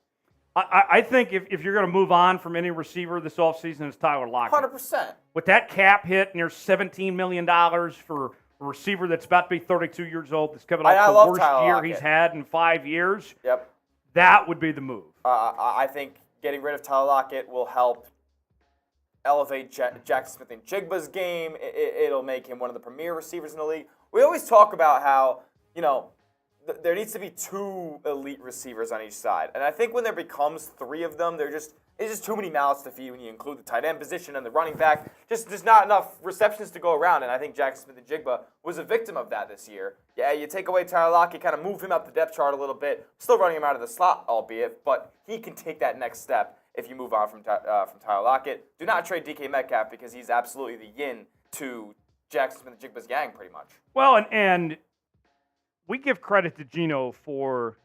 I think if you're going to move on from any receiver this offseason, it's Tyler Lockett. 100%. With that cap hit near $17 million for a receiver that's about to be 32 years old, that's coming off the worst year he's had in 5 years, Yep. That would be the move. I think getting rid of Tyler Lockett will help elevate Jackson Smith and Jigba's game. It'll make him one of the premier receivers in the league. We always talk about how, there needs to be 2 elite receivers on each side. And I think when there becomes 3 of them, it's just too many mouths to feed when you include the tight end position and the running back. Just not enough receptions to go around. And I think Jackson Smith and Jigba was a victim of that this year. Yeah, you take away Tyler Lockett, kind of move him up the depth chart a little bit. Still running him out of the slot, albeit, but he can take that next step if you move on from Tyler Lockett. Do not trade DK Metcalf because he's absolutely the yin to Jackson Smith and Jigba's gang, pretty much. Well, and we give credit to Geno for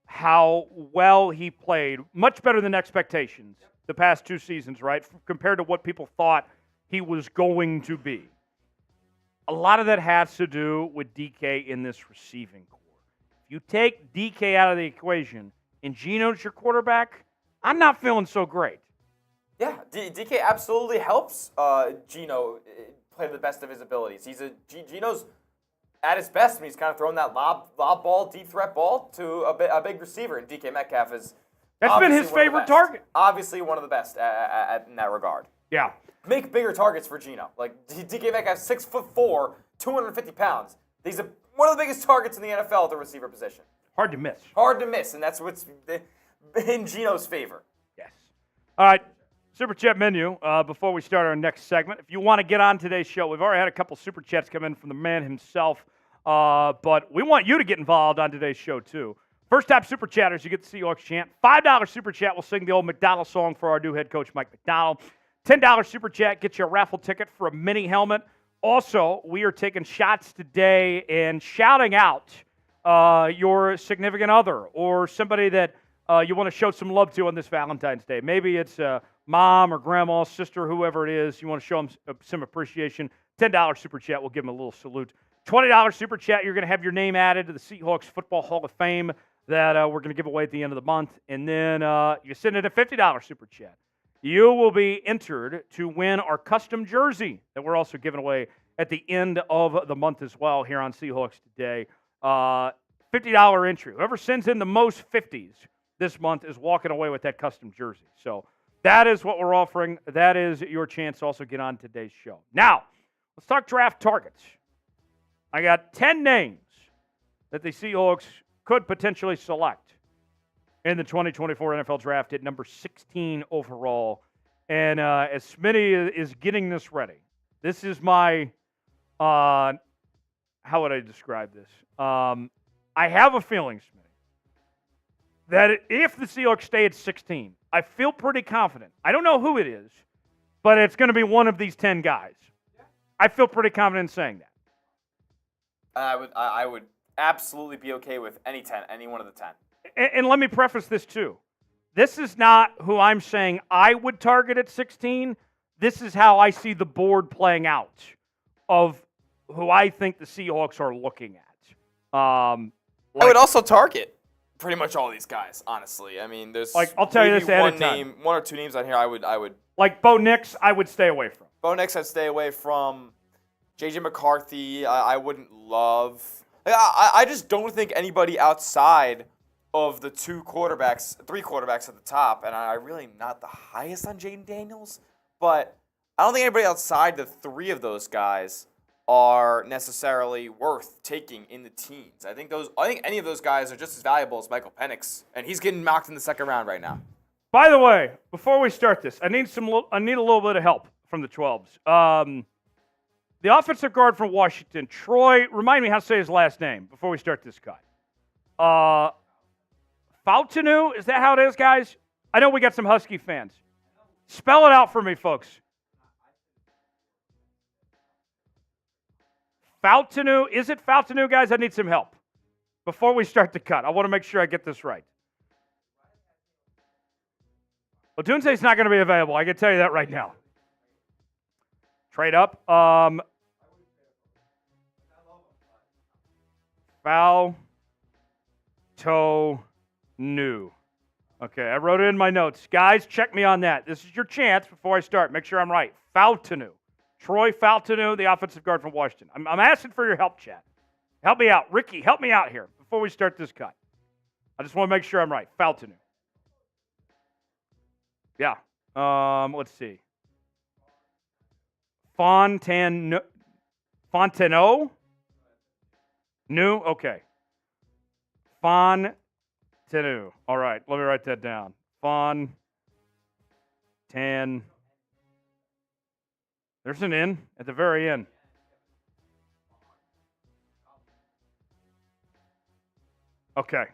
how well he played, much better than expectations the past 2 seasons, right, compared to what people thought he was going to be. A lot of that has to do with DK in this receiving core. If you take DK out of the equation and Geno's your quarterback, I'm not feeling so great. Yeah, DK absolutely helps Geno play to the best of his abilities. Geno's at his best when he's kind of throwing that lob ball, deep threat ball to a big receiver, and DK Metcalf is that's been his favorite target. Obviously one of the best in that regard. Yeah. Make bigger targets for Geno. Like, DK Metcalf, 6'4", 250 pounds. He's one of the biggest targets in the NFL at the receiver position. Hard to miss. Hard to miss, and that's what's in Geno's favor. Yes. All right. Super Chat menu before we start our next segment. If you want to get on today's show, we've already had a couple Super Chats come in from the man himself, but we want you to get involved on today's show, too. First-time Super Chatters, you get the Seahawks chant. $5 Super Chat will sing the old Macdonald song for our new head coach, Mike Macdonald. $10 Super Chat gets you a raffle ticket for a mini helmet. Also, we are taking shots today and shouting out your significant other or somebody that you want to show some love to on this Valentine's Day. Maybe it's mom or grandma, sister, whoever it is. You want to show them some appreciation. $10 Super Chat, we'll give them a little salute. $20 Super Chat, you're going to have your name added to the Seahawks Football Hall of Fame that we're going to give away at the end of the month. And then you send in a $50 Super Chat. You will be entered to win our custom jersey that we're also giving away at the end of the month as well here on Seahawks Today. $50 entry. Whoever sends in the most 50s this month is walking away with that custom jersey. So that is what we're offering. That is your chance to also get on today's show. Now, let's talk draft targets. I got 10 names that the Seahawks could potentially select in the 2024 NFL Draft at number 16 overall. And as Smitty is getting this ready, this is my, how would I describe this? I have a feeling, Smitty, that if the Seahawks stay at 16, I feel pretty confident. I don't know who it is, but it's going to be one of these 10 guys. I feel pretty confident in saying that. I would absolutely be okay with any one of the 10. And let me preface this too. This is not who I'm saying I would target at 16. This is how I see the board playing out of who I think the Seahawks are looking at. I would also target pretty much all these guys, honestly. I mean, there's I'll tell you this ahead of time. one or two names on here I would like Bo Nix, I would stay away from. Bo Nix, I'd stay away from. JJ McCarthy, I wouldn't love. I just don't think anybody outside of the three quarterbacks at the top, and I really am not the highest on Jaden Daniels, but I don't think anybody outside the three of those guys are necessarily worth taking in the teens. I think any of those guys are just as valuable as Michael Penix, and he's getting mocked in the second round right now. By the way, before we start this, I need a little bit of help from the 12s. The offensive guard from Washington, Troy, remind me how to say his last name before we start this cut. Fautanu, is that how it is, guys? I know we got some Husky fans. Spell it out for me, folks. Fautanu, is it Fautanu, guys? I need some help before we start the cut. I want to make sure I get this right. Well, Dunze's not going to be available. I can tell you that right now. Trade up. Fautanu. Okay, I wrote it in my notes. Guys, check me on that. This is your chance before I start. Make sure I'm right. Fautanu. Troy Fautanu, the offensive guard from Washington. I'm asking for your help, chat. Help me out. Ricky, help me out here before we start this cut. I just want to make sure I'm right. Fautanu. Yeah. Let's see. Fontenot? New? Okay. Fontanu. All right, let me write that down. There's an N at the very end. Okay.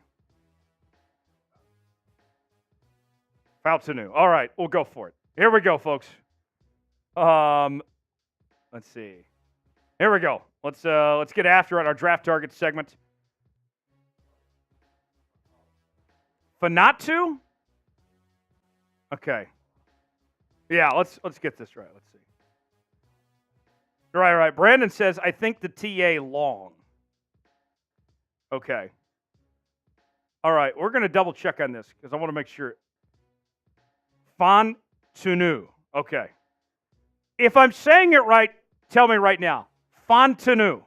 Fautanu. All right, we'll go for it. Here we go, folks. Let's see. Here we go. Let's get after it. Our draft target segment. Fanatu? Okay. Yeah, let's get this right. Let's see. Right. Brandon says, I think the TA long. Okay. All right, we're going to double check on this because I want to make sure. Fontanu. Okay. If I'm saying it right, tell me right now. Fontanu.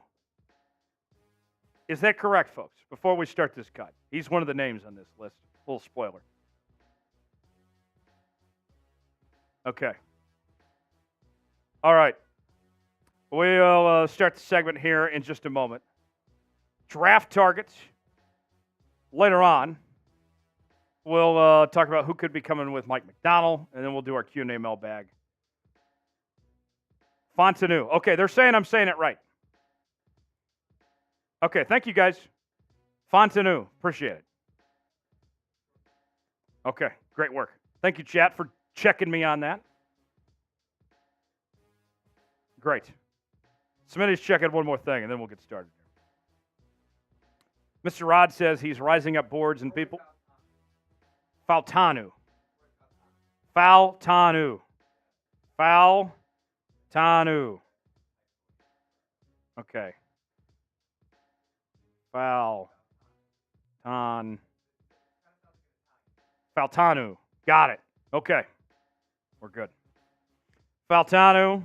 Is that correct, folks? Before we start this cut. He's one of the names on this list. Little spoiler. Okay. All right. We'll start the segment here in just a moment. Draft targets. Later on, we'll talk about who could be coming with Mike Macdonald, and then we'll do our Q&A mailbag. Fontanu. Okay, they're saying I'm saying it right. Okay, thank you, guys. Fontanu. Appreciate it. Okay, great work. Thank you, chat, for checking me on that. Great. Smitty's checking one more thing, and then we'll get started. Mr. Rod says he's rising up boards and people. Fautanu. Okay. Fautanu. Got it. Okay. We're good. Fautanu.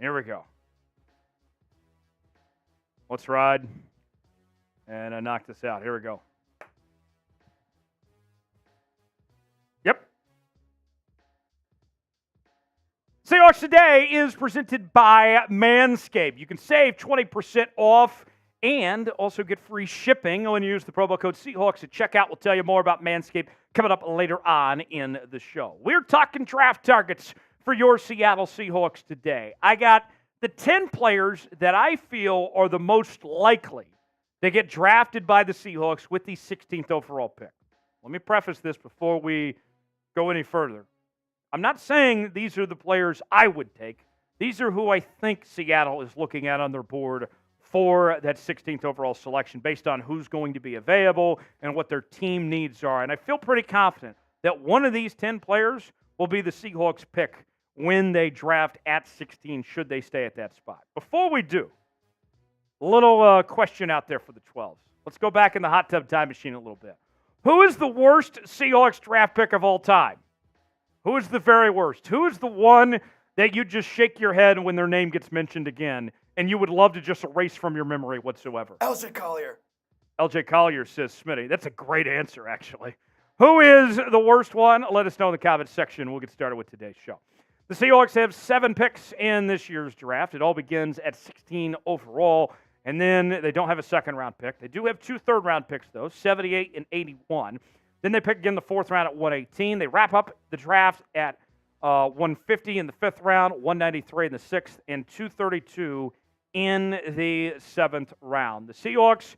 Here we go. Let's ride. And I knock this out. Here we go. Yep. Seahawks Today is presented by Manscaped. You can save 20% off and also get free shipping when you use the promo code Seahawks at checkout. We'll tell you more about Manscaped coming up later on in the show. We're talking draft targets for your Seattle Seahawks today. I got the 10 players that I feel are the most likely to get drafted by the Seahawks with the 16th overall pick. Let me preface this before we go any further. I'm not saying these are the players I would take. These are who I think Seattle is looking at on their board for that 16th overall selection based on who's going to be available and what their team needs are. And I feel pretty confident that one of these 10 players will be the Seahawks pick when they draft at 16, should they stay at that spot. Before we do, a little question out there for the 12s. Let's go back in the hot tub time machine a little bit. Who is the worst Seahawks draft pick of all time? Who is the very worst? Who is the one that you just shake your head when their name gets mentioned again and you would love to just erase from your memory whatsoever? LJ Collier. LJ Collier, says Smitty. That's a great answer, actually. Who is the worst one? Let us know in the comments section. We'll get started with today's show. The Seahawks have 7 picks in this year's draft. It all begins at 16 overall. And then they don't have a second-round pick. They do have 2 third-round picks, though, 78 and 81. Then they pick again the 4th round at 118. They wrap up the draft at 150 in the 5th round, 193 in the 6th, and 232 in the 7th round. The Seahawks,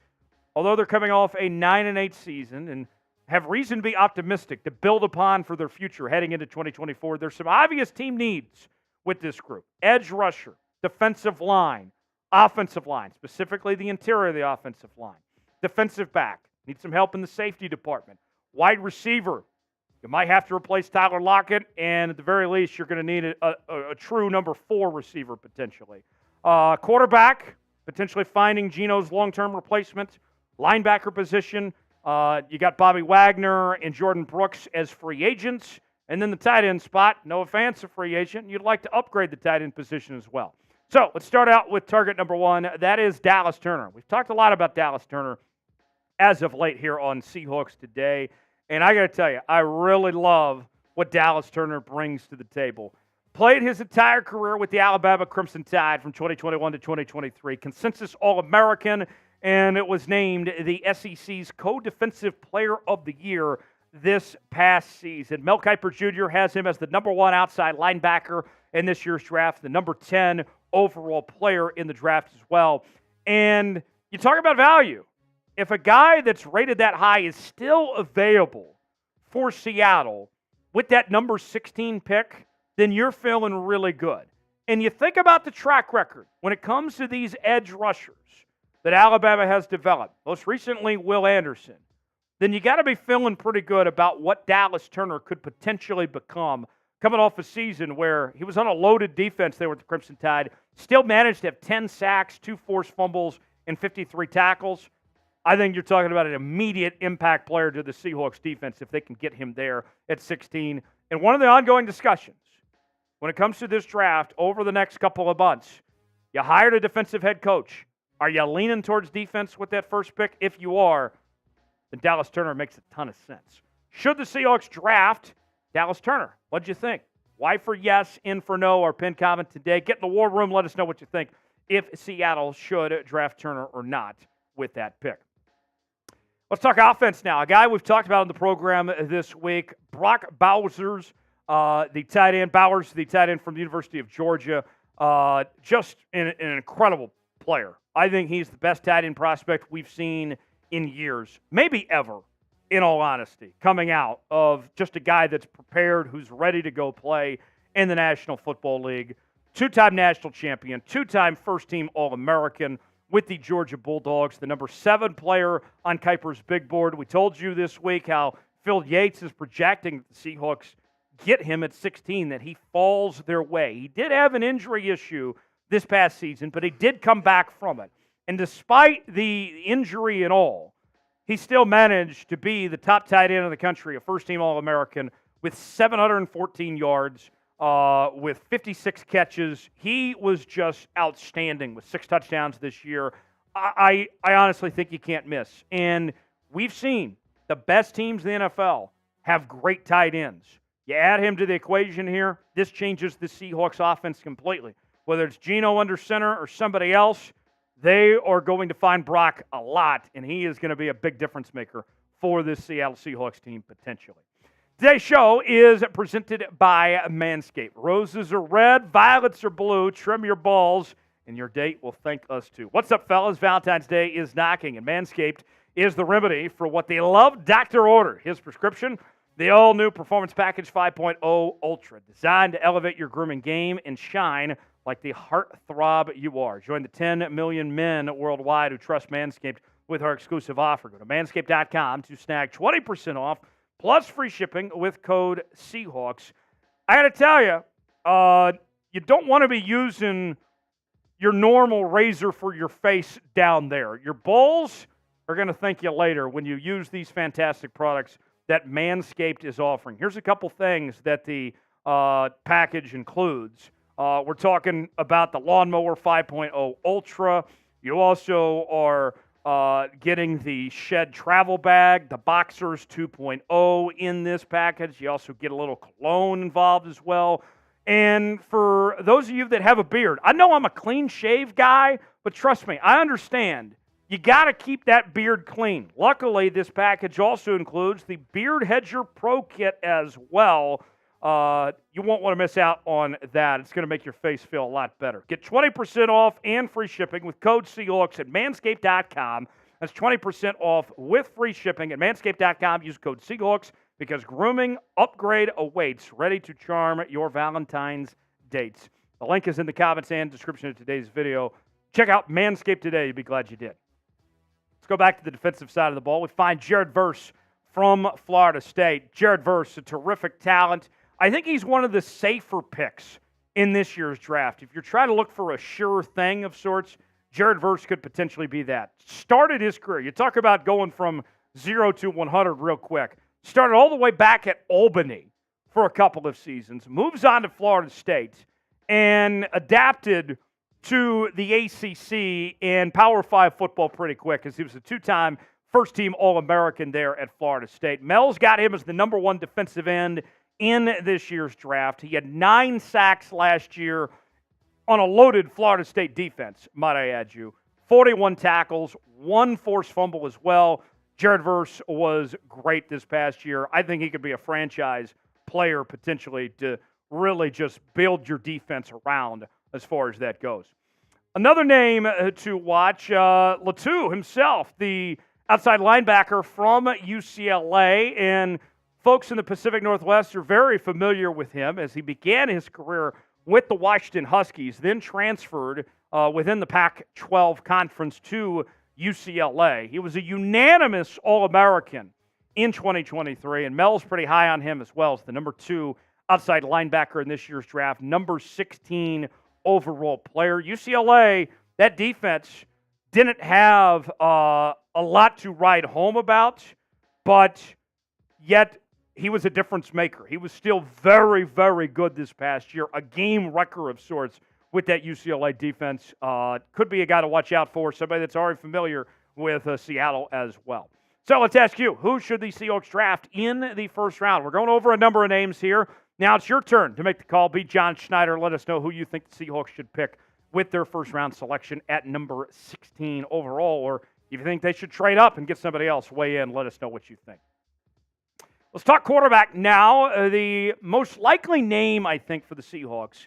although they're coming off a 9-8 season and have reason to be optimistic to build upon for their future heading into 2024, there's some obvious team needs with this group. Edge rusher, defensive line, offensive line, specifically the interior of the offensive line. Defensive back, need some help in the safety department. Wide receiver, you might have to replace Tyler Lockett, and at the very least, you're going to need a true number 4 receiver potentially. Quarterback, potentially finding Geno's long-term replacement. Linebacker position, you got Bobby Wagner and Jordan Brooks as free agents. And then the tight end spot, Noah Fant's a free agent. You'd like to upgrade the tight end position as well. So let's start out with target number 1. That is Dallas Turner. We've talked a lot about Dallas Turner as of late here on Seahawks Today. And I got to tell you, I really love what Dallas Turner brings to the table. Played his entire career with the Alabama Crimson Tide from 2021 to 2023. Consensus All-American, and it was named the SEC's Co-Defensive Player of the Year this past season. Mel Kiper Jr. has him as the number 1 outside linebacker in this year's draft, the number 10 overall player in the draft as well. And you talk about value. If a guy that's rated that high is still available for Seattle with that number 16 pick, then you're feeling really good. And you think about the track record when it comes to these edge rushers that Alabama has developed, most recently Will Anderson, then you got to be feeling pretty good about what Dallas Turner could potentially become coming off a season where he was on a loaded defense there with the Crimson Tide, still managed to have 10 sacks, 2 forced fumbles, and 53 tackles. I think you're talking about an immediate impact player to the Seahawks defense if they can get him there at 16. And one of the ongoing discussions when it comes to this draft over the next couple of months, you hired a defensive head coach. Are you leaning towards defense with that first pick? If you are, then Dallas Turner makes a ton of sense. Should the Seahawks draft Dallas Turner? What'd you think? Y for yes, N for no, our pinned comment today. Get in the war room. Let us know what you think if Seattle should draft Turner or not with that pick. Let's talk offense now. A guy we've talked about on the program this week, Brock Bowers, the tight end. Bowers, the tight end from the University of Georgia. Just an incredible player. I think he's the best tight end prospect we've seen in years, maybe ever, in all honesty, coming out of just a guy that's prepared, who's ready to go play in the National Football League. 2-time national champion, 2-time first-team All-American with the Georgia Bulldogs, the number 7 player on Kiper's big board. We told you this week how Phil Yates is projecting the Seahawks get him at 16, that he falls their way. He did have an injury issue this past season, but he did come back from it. And despite the injury and all, he still managed to be the top tight end in the country, a first-team All-American with 714 yards, with 56 catches. He was just outstanding with 6 touchdowns this year. I honestly think you can't miss. And we've seen the best teams in the NFL have great tight ends. You add him to the equation here, this changes the Seahawks offense completely. Whether it's Geno under center or somebody else, they are going to find Brock a lot, and he is going to be a big difference maker for this Seattle Seahawks team potentially. Today's show is presented by Manscaped. Roses are red, violets are blue. Trim your balls, and your date will thank us too. What's up, fellas? Valentine's Day is knocking, and Manscaped is the remedy for what they love. Doctor order his prescription, the all-new Performance Package 5.0 Ultra, designed to elevate your grooming game and shine like the heartthrob you are. Join the 10 million men worldwide who trust Manscaped with our exclusive offer. Go to manscaped.com to snag 20% off plus free shipping with code Seahawks. I got to tell you, you don't want to be using your normal razor for your face down there. Your balls are going to thank you later when you use these fantastic products that Manscaped is offering. Here's a couple things that the package includes. We're talking about the Lawnmower 5.0 Ultra. You also are getting the Shed Travel Bag, the Boxers 2.0 in this package. You also get a little cologne involved as well. And for those of you that have a beard, I know I'm a clean-shave guy, but trust me, I understand. You got to keep that beard clean. Luckily, this package also includes the Beard Hedger Pro Kit as well. You won't want to miss out on that. It's going to make your face feel a lot better. Get 20% off and free shipping with code Seahawks at manscaped.com. That's 20% off with free shipping at manscaped.com. Use code Seahawks because grooming upgrade awaits, ready to charm your Valentine's dates. The link is in the comments and description of today's video. Check out Manscaped today. You'll be glad you did. Let's go back to the defensive side of the ball. We find Jared Verse from Florida State. Jared Verse, a terrific talent. I think he's one of the safer picks in this year's draft. If you're trying to look for a sure thing of sorts, Jared Verse could potentially be that. Started his career. You talk about going from 0 to 100 real quick. Started all the way back at Albany for a couple of seasons. Moves on to Florida State and adapted to the ACC and Power 5 football pretty quick because he was a 2-time first-team All-American there at Florida State. Mel's got him as the number 1 defensive end in this year's draft. He had 9 sacks last year on a loaded Florida State defense, might I add you. 41 tackles, 1 forced fumble as well. Jared Verse was great this past year. I think he could be a franchise player potentially to really just build your defense around as far as that goes. Another name to watch, Latu himself, the outside linebacker from UCLA, and folks in the Pacific Northwest are very familiar with him as he began his career with the Washington Huskies, then transferred within the Pac-12 conference to UCLA. He was a unanimous All-American in 2023, and Mel's pretty high on him as well as the number 2 outside linebacker in this year's draft, number 16 overall player. UCLA, that defense didn't have a lot to write home about, but yet he was a difference maker. He was still very, very good this past year, a game wrecker of sorts with that UCLA defense. Could be a guy to watch out for, somebody that's already familiar with Seattle as well. So let's ask you, who should the Seahawks draft in the first round? We're going over a number of names here. Now it's your turn to make the call. Be John Schneider. Let us know who you think the Seahawks should pick with their first-round selection at number 16 overall, or if you think they should trade up and get somebody else, weigh in. Let us know what you think. Let's talk quarterback now. The most likely name, I think, for the Seahawks,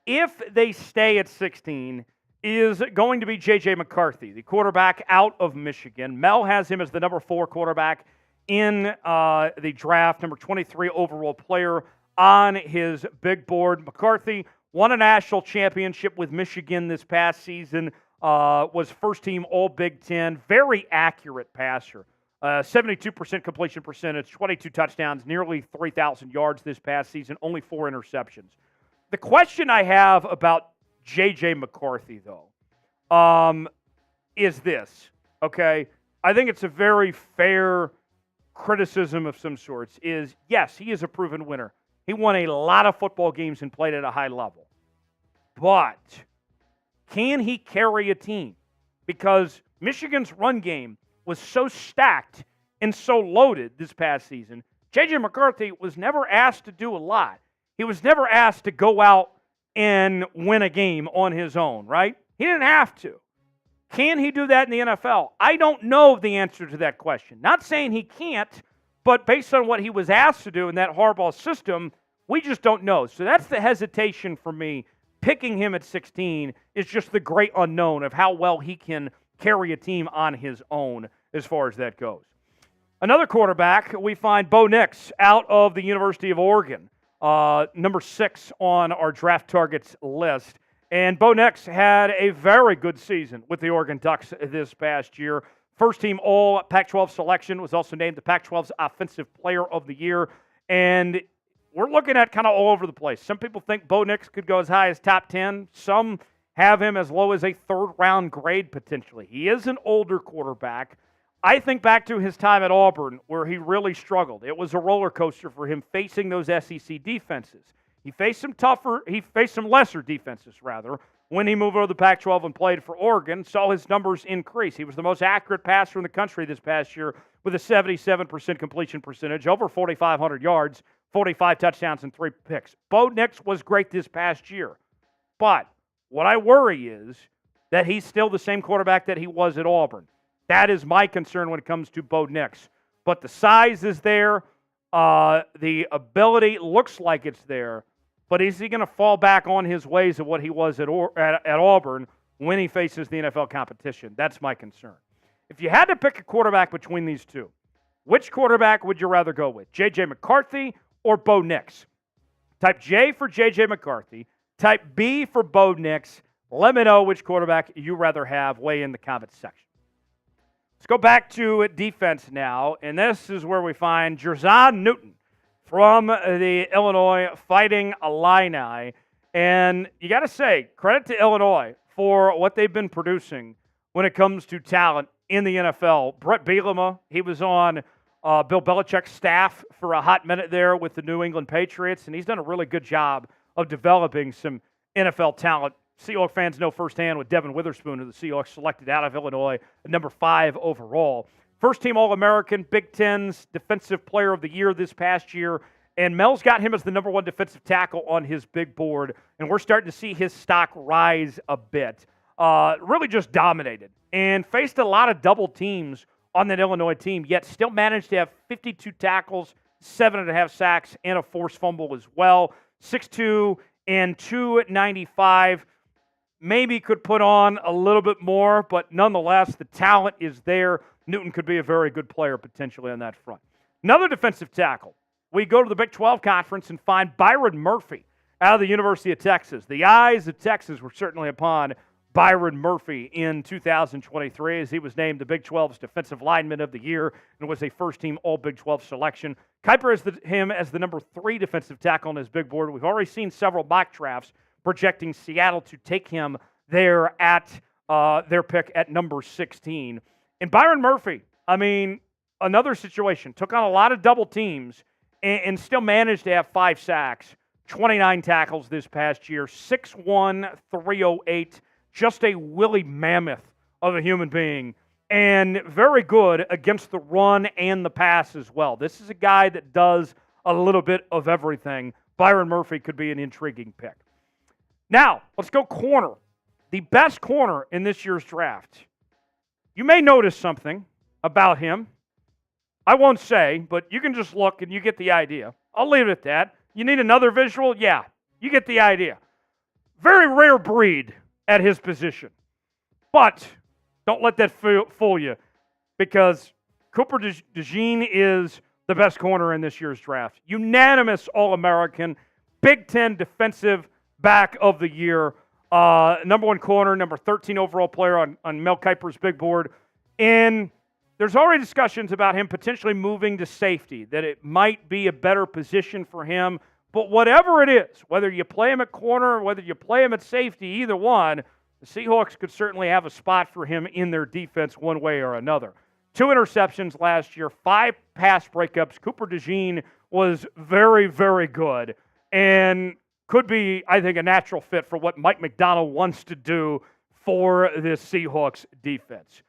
if they stay at 16, is going to be J.J. McCarthy, the quarterback out of Michigan. Mel has him as the number 4 quarterback in the draft, number 23 overall player on his big board. McCarthy won a national championship with Michigan this past season, was first-team All-Big Ten, very accurate passer. 72% completion percentage, 22 touchdowns, nearly 3,000 yards this past season, only 4 interceptions. The question I have about J.J. McCarthy, though, is this, okay? I think it's a very fair criticism of some sorts, is, yes, he is a proven winner. He won a lot of football games and played at a high level. But can he carry a team? Because Michigan's run game was so stacked and so loaded this past season. J.J. McCarthy was never asked to do a lot. He was never asked to go out and win a game on his own, right? He didn't have to. Can he do that in the NFL? I don't know the answer to that question. Not saying he can't, but based on what he was asked to do in that Harbaugh system, we just don't know. So that's the hesitation for me. Picking him at 16 is just the great unknown of how well he can carry a team on his own as far as that goes. Another quarterback, we find Bo Nix out of the University of Oregon, number 6 on our draft targets list. And Bo Nix had a very good season with the Oregon Ducks this past year. First team All Pac-12 selection, was also named the Pac-12's Offensive Player of the Year. And we're looking at kind of all over the place. Some people think Bo Nix could go as high as top 10. Some have him as low as a third-round grade potentially. He is an older quarterback. I think back to his time at Auburn where he really struggled. It was a roller coaster for him facing those SEC defenses. He faced some lesser defenses, rather, when he moved over to the Pac-12 and played for Oregon, saw his numbers increase. He was the most accurate passer in the country this past year with a 77% completion percentage, over 4,500 yards, 45 touchdowns, and 3 picks. Bo Nix was great this past year. But what I worry is that he's still the same quarterback that he was at Auburn. That is my concern when it comes to Bo Nix. But the size is there. The ability looks like it's there. But is he going to fall back on his ways of what he was at Auburn when he faces the NFL competition? That's my concern. If you had to pick a quarterback between these two, which quarterback would you rather go with? J.J. McCarthy or Bo Nix? Type J for J.J. McCarthy. Type B for Bo Nix. Let me know which quarterback you rather have. Weigh in the comments section. Let's go back to defense now, and this is where we find Jerzon Newton from the Illinois Fighting Illini. And you got to say, credit to Illinois for what they've been producing when it comes to talent in the NFL. Brett Bielema, he was on Bill Belichick's staff for a hot minute there with the New England Patriots, and he's done a really good job of developing some NFL talent. Seahawks fans know firsthand with Devin Witherspoon, who the Seahawks selected out of Illinois at number 5 overall. First-team All-American, Big Ten's Defensive Player of the Year this past year, and Mel's got him as the number 1 defensive tackle on his big board, and we're starting to see his stock rise a bit. Really just dominated and faced a lot of double teams on that Illinois team, yet still managed to have 52 tackles, 7.5 sacks, and a forced fumble as well. 6'2" and 295. Maybe could put on a little bit more, but nonetheless, the talent is there. Newton could be a very good player potentially on that front. Another defensive tackle. We go to the Big 12 Conference and find Byron Murphy out of the University of Texas. The eyes of Texas were certainly upon Byron Murphy in 2023 as he was named the Big 12's Defensive Lineman of the Year and was a first-team All-Big 12 selection. Kuiper has him as the number 3 defensive tackle on his big board. We've already seen several mock drafts projecting Seattle to take him there at their pick at number 16. And Byron Murphy, I mean, another situation. Took on a lot of double teams and still managed to have 5 sacks, 29 tackles this past year, 6'1", 308, just a woolly mammoth of a human being, and very good against the run and the pass as well. This is a guy that does a little bit of everything. Byron Murphy could be an intriguing pick. Now, let's go corner. The best corner in this year's draft. You may notice something about him. I won't say, but you can just look and you get the idea. I'll leave it at that. You need another visual? Yeah, you get the idea. Very rare breed at his position. But don't let that fool you, because Cooper DeJean is the best corner in this year's draft. Unanimous All-American, Big Ten defensive back of the year, number 1 corner, number 13 overall player on Mel Kiper's big board. And there's already discussions about him potentially moving to safety, that it might be a better position for him. But whatever it is, whether you play him at corner or whether you play him at safety, either one, the Seahawks could certainly have a spot for him in their defense one way or another. 2 interceptions last year, 5 pass breakups. Cooper DeJean was very, very good and could be, I think, a natural fit for what Mike Macdonald wants to do for this Seahawks defense.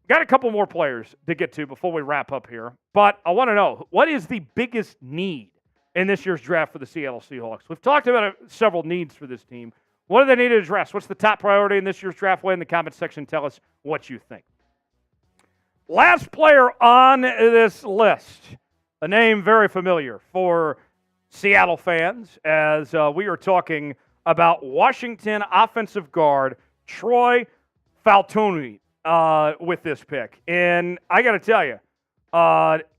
Got a couple more players to get to before we wrap up here, but I want to know, what is the biggest need in this year's draft for the Seattle Seahawks? We've talked about several needs for this team. What do they need to address? What's the top priority in this year's draft? Way in the comments section, tell us what you think. Last player on this list, a name very familiar for Seattle fans, as we are talking about Washington offensive guard Troy Faltoni with this pick. And I got to tell you,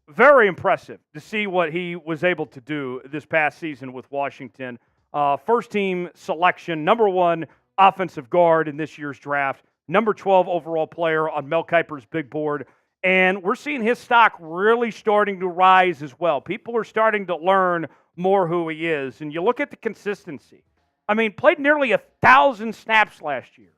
very impressive to see what he was able to do this past season with Washington. First team selection, number 1 offensive guard in this year's draft, number 12 overall player on Mel Kiper's big board. And we're seeing his stock really starting to rise as well. People are starting to learn more who he is. And you look at the consistency. I mean, played nearly 1,000 snaps last year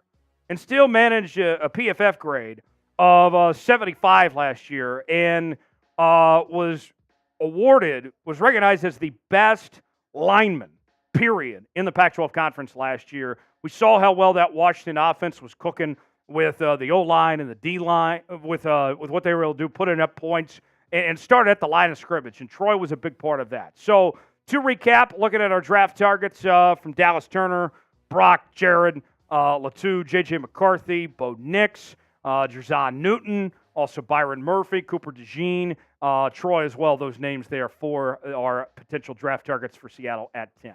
and still managed a PFF grade of 75 last year, and was recognized as the best lineman, period, in the Pac-12 conference last year. We saw how well that Washington offense was cooking with the O-line and the D-line, with what they were able to do, putting up points, and started at the line of scrimmage, and Troy was a big part of that. So, to recap, looking at our draft targets from Dallas Turner, Brock, Jared, Latu, J.J. McCarthy, Bo Nix, Jerzon Newton, also Byron Murphy, Cooper DeJean, Troy as well. Those names there for our potential draft targets for Seattle at 10.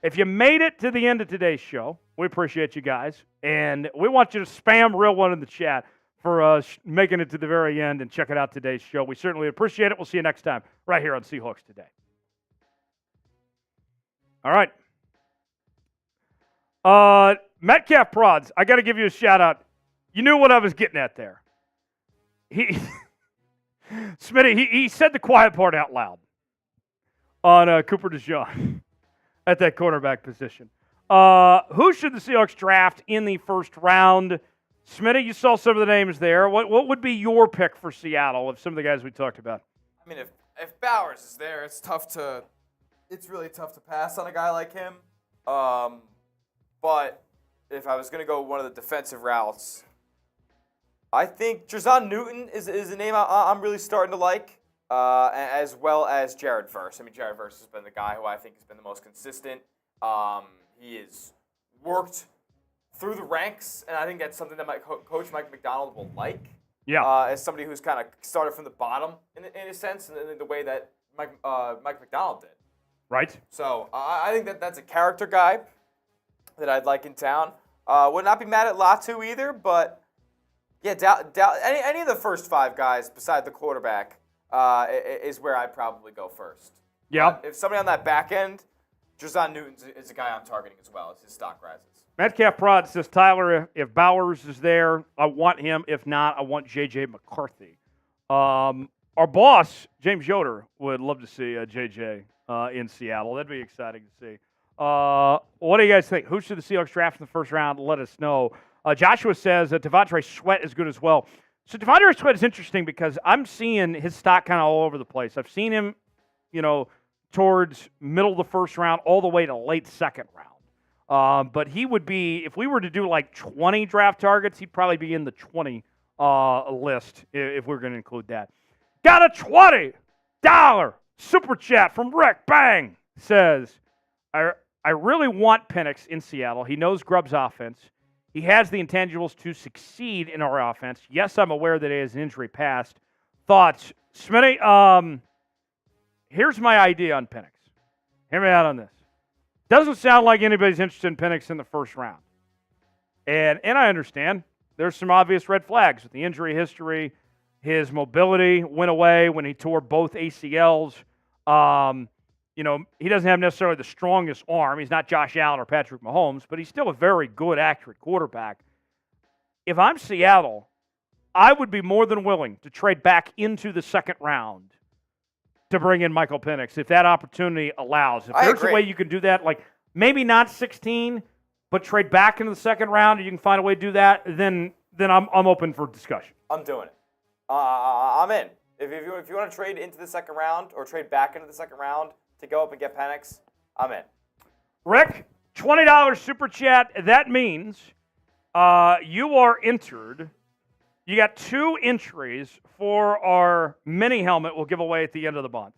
If you made it to the end of today's show, we appreciate you guys, and we want you to spam Real One in the chat for making it to the very end and checking out today's show. We certainly appreciate it. We'll see you next time right here on Seahawks Today. All right. Metcalf Prods, I got to give you a shout out. You knew what I was getting at there. Smitty, he said the quiet part out loud on Cooper DeJean at that cornerback position. Who should the Seahawks draft in the first round? Smitty, you saw some of the names there. What would be your pick for Seattle of some of the guys we talked about? I mean, if Bowers is there, it's really tough to pass on a guy like him. But if I was going to go one of the defensive routes, I think Jerzon Newton is a name I'm really starting to like, as well as Jared Verse. I mean, Jared Verse has been the guy who I think has been the most consistent. He has worked through the ranks, and I think that's something that Coach Mike Macdonald will like. Yeah. As somebody who's kind of started from the bottom in a sense, in the way that Mike Macdonald did. Right. So I think that's a character guy that I'd like in town. Would not be mad at Latu either, but yeah, any of the first 5 guys beside the quarterback is where I'd probably go first. Yeah. But if somebody on that back end, Jerzon Newton is a guy I'm targeting as well as his stock rises. Metcalf Prod says, Tyler, if Bowers is there, I want him. If not, I want J.J. McCarthy. Our boss, James Yoder, would love to see J.J. In Seattle. That'd be exciting to see. What do you guys think? Who should the Seahawks draft in the first round? Let us know. Joshua says that Devontae Sweat is good as well. So Devontae Sweat is interesting because I'm seeing his stock kind of all over the place. I've seen him, towards middle of the first round all the way to late second round. But he would be, if we were to do like 20 draft targets, he'd probably be in the 20 list if we're going to include that. Got a $20 super chat from Rick. Bang! Says, I really want Penix in Seattle. He knows Grubb's offense. He has the intangibles to succeed in our offense. Yes, I'm aware that he has an injury past. Thoughts? Smitty, here's my idea on Penix. Hear me out on this. Doesn't sound like anybody's interested in Penix in the first round. And I understand. There's some obvious red flags with the injury history. His mobility went away when he tore both ACLs. He doesn't have necessarily the strongest arm. He's not Josh Allen or Patrick Mahomes, but he's still a very good, accurate quarterback. If I'm Seattle, I would be more than willing to trade back into the second round to bring in Michael Penix if that opportunity allows. If there's a way you can do that, like maybe not 16, but trade back into the second round and you can find a way to do that, then I'm open for discussion. I'm doing it. I'm in. If you want to trade into the second round or trade back into the second round to go up and get Penix, I'm in. Rick, $20 super chat. That means you are entered. You got 2 entries for our mini helmet we'll give away at the end of the month.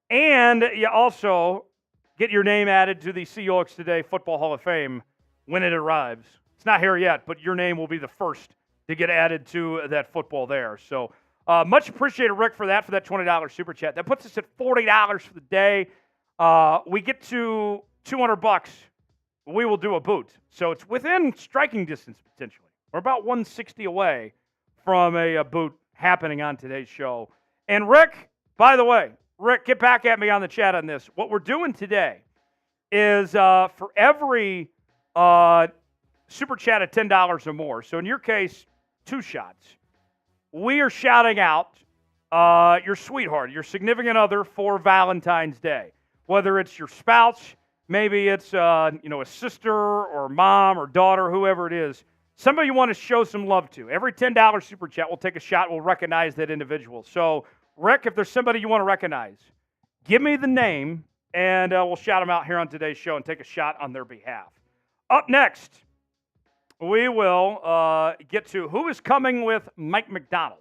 And you also get your name added to the Seahawks Today Football Hall of Fame when it arrives. It's not here yet, but your name will be the first to get added to that football there. So much appreciated, Rick, for that $20 super chat. That puts us at $40 for the day. We get to $200. We will do a boot. So it's within striking distance, potentially. We're about 160 away from a boot happening on today's show. And Rick, by the way, Rick, get back at me on the chat on this. What we're doing today is for every super chat at $10 or more, so in your case, 2 shots, we are shouting out your sweetheart, your significant other for Valentine's Day. Whether it's your spouse, maybe it's a sister or mom or daughter, whoever it is, somebody you want to show some love to. Every $10 super chat, we'll take a shot. We'll recognize that individual. So, Rick, if there's somebody you want to recognize, give me the name, and we'll shout them out here on today's show and take a shot on their behalf. Up next, we will get to who is coming with Mike Macdonald.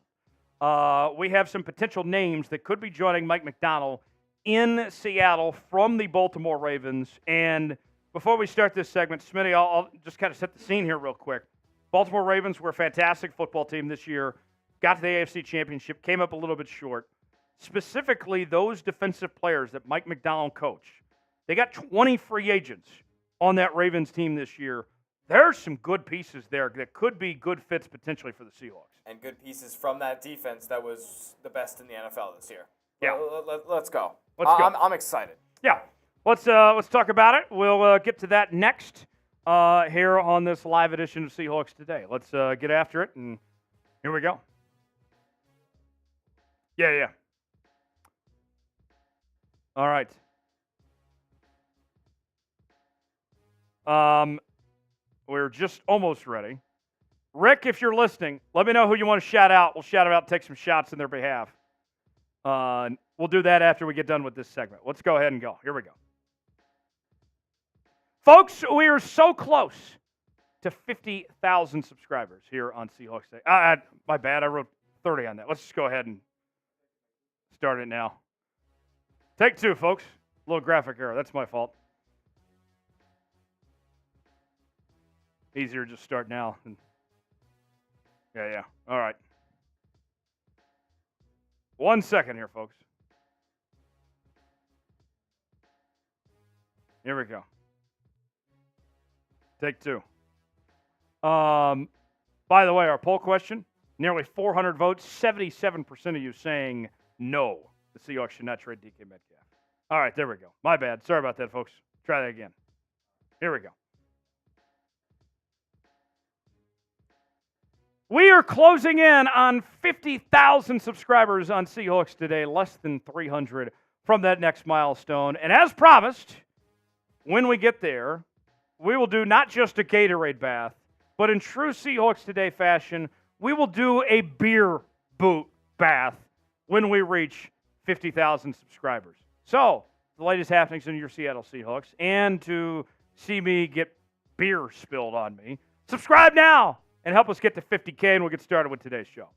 We have some potential names that could be joining Mike Macdonald in Seattle from the Baltimore Ravens. And before we start this segment, Smitty, I'll just kind of set the scene here real quick. Baltimore Ravens were a fantastic football team this year. Got to the AFC Championship, came up a little bit short. Specifically, those defensive players that Mike Macdonald coached. They got 20 free agents on that Ravens team this year. There's some good pieces there that could be good fits potentially for the Seahawks. And good pieces from that defense that was the best in the NFL this year. Yeah. Let's go. Let's go. I'm excited. Yeah. Let's talk about it. We'll get to that next here on this live edition of Seahawks Today. Let's get after it, and here we go. Yeah. All right. We're just almost ready. Rick, if you're listening, let me know who you want to shout out. We'll shout them out, take some shots in their behalf. We'll do that after we get done with this segment. Let's go ahead and go. Here we go. Folks, we are so close to 50,000 subscribers here on Seahawks Day. My bad, I wrote 30 on that. Let's just go ahead and start it now. Take 2, folks. A little graphic error. That's my fault. Easier to just start now. Yeah. All right. 1 second here, folks. Here we go. Take 2. By the way, our poll question, nearly 400 votes, 77% of you saying no, the Seahawks should not trade DK Metcalf. All right, there we go. My bad. Sorry about that, folks. Try that again. Here we go. We are closing in on 50,000 subscribers on Seahawks Today, less than 300 from that next milestone. And as promised, when we get there, we will do not just a Gatorade bath, but in true Seahawks Today fashion, we will do a beer boot bath when we reach 50,000 subscribers. So, the latest happenings in your Seattle Seahawks, and to see me get beer spilled on me, subscribe now and help us get to 50K, and we'll get started with today's show.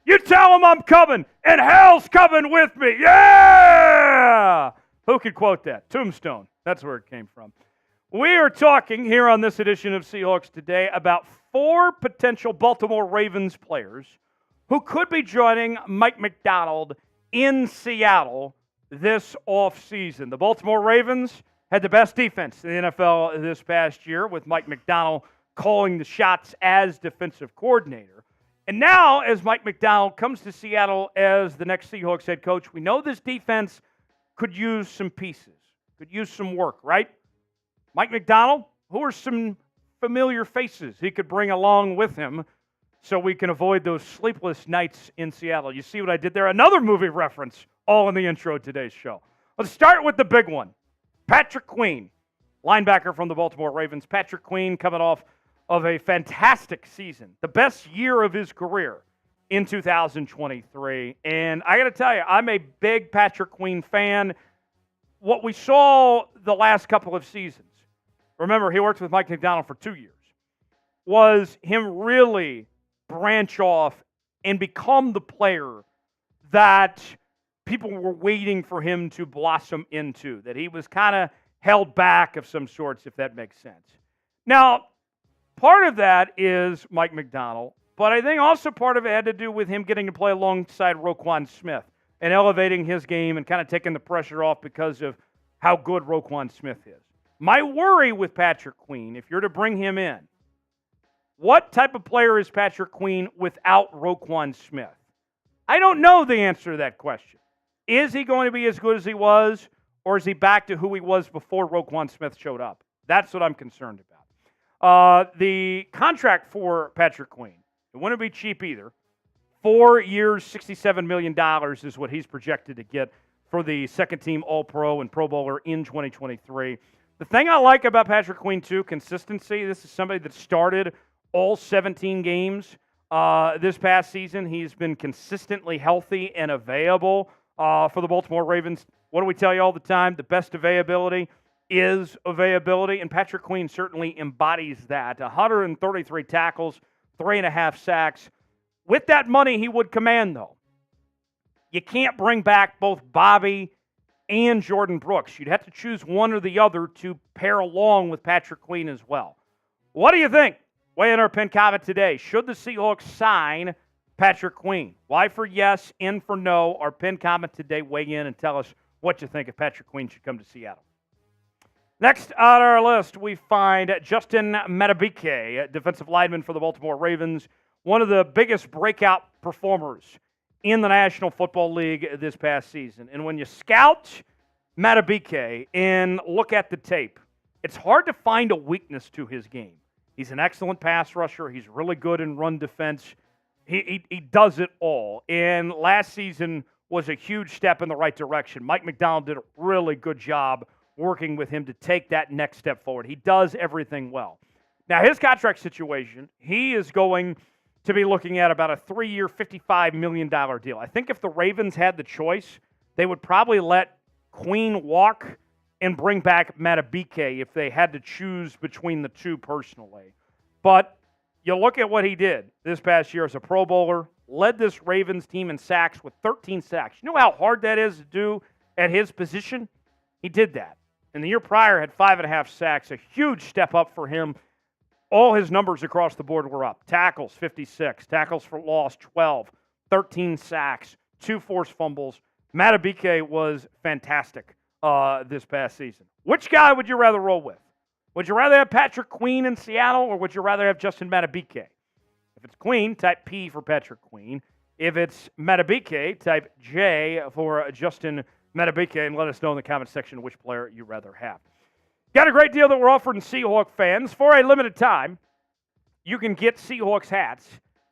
You tell them I'm coming, and hell's coming with me. Yeah! Who could quote that? Tombstone. That's where it came from. We are talking here on this edition of Seahawks Today about 4 potential Baltimore Ravens players who could be joining Mike Macdonald in Seattle this offseason. The Baltimore Ravens had the best defense in the NFL this past year, with Mike Macdonald calling the shots as defensive coordinator. And now, as Mike Macdonald comes to Seattle as the next Seahawks head coach, we know this defense could use some pieces, could use some work, right? Mike Macdonald, who are some familiar faces he could bring along with him so we can avoid those sleepless nights in Seattle? You see what I did there? Another movie reference, all in the intro of today's show. Let's start with the big one. Patrick Queen, linebacker from the Baltimore Ravens. Patrick Queen coming off of a fantastic season, the best year of his career in 2023. And I got to tell you, I'm a big Patrick Queen fan. What we saw the last couple of seasons, remember, he worked with Mike Macdonald for 2 years, was him really branch off and become the player that people were waiting for him to blossom into, that he was kind of held back of some sorts, if that makes sense. Now, part of that is Mike Macdonald, but I think also part of it had to do with him getting to play alongside Roquan Smith and elevating his game and kind of taking the pressure off because of how good Roquan Smith is. My worry with Patrick Queen, if you're to bring him in, what type of player is Patrick Queen without Roquan Smith? I don't know the answer to that question. Is he going to be as good as he was, or is he back to who he was before Roquan Smith showed up? That's what I'm concerned about. The contract for Patrick Queen, it wouldn't be cheap either. 4 years, $67 million is what he's projected to get for the second-team All-Pro and Pro Bowler in 2023. The thing I like about Patrick Queen, too, consistency. This is somebody that started all 17 games this past season. He's been consistently healthy and available for the Baltimore Ravens. What do we tell you all the time? The best availability is availability, and Patrick Queen certainly embodies that. 133 tackles, 3.5 sacks. With that money he would command, though, you can't bring back both Bobby and Jordan Brooks. You'd have to choose one or the other to pair along with Patrick Queen as well. What do you think? Weigh in our pinned comment today. Should the Seahawks sign Patrick Queen? Y for yes, N for no. Our pinned comment today. Weigh in and tell us what you think if Patrick Queen should come to Seattle. Next on our list, we find Justin Madubuike, defensive lineman for the Baltimore Ravens, one of the biggest breakout performers in the National Football League this past season. And when you scout Madubuike and look at the tape, it's hard to find a weakness to his game. He's an excellent pass rusher. He's really good in run defense. He does it all. And last season was a huge step in the right direction. Mike Macdonald did a really good job working with him to take that next step forward. He does everything well. Now, his contract situation, he is going to be looking at about a 3-year, $55 million deal. I think if the Ravens had the choice, they would probably let Queen walk and bring back Madubuike if they had to choose between the two personally. But you look at what he did this past year as a Pro Bowler, led this Ravens team in sacks with 13 sacks. You know how hard that is to do at his position? He did that. And the year prior had 5.5 sacks, a huge step up for him. All his numbers across the board were up. Tackles, 56. Tackles for loss, 12. 13 sacks, 2 forced fumbles. Madubuike was fantastic this past season. Which guy would you rather roll with? Would you rather have Patrick Queen in Seattle, or would you rather have Justin Madubuike? If it's Queen, type P for Patrick Queen. If it's Madubuike, type J for Justin Madubuike, and let us know in the comment section which player you'd rather have. Got a great deal that we're offering Seahawk fans. For a limited time, you can get Seahawks hats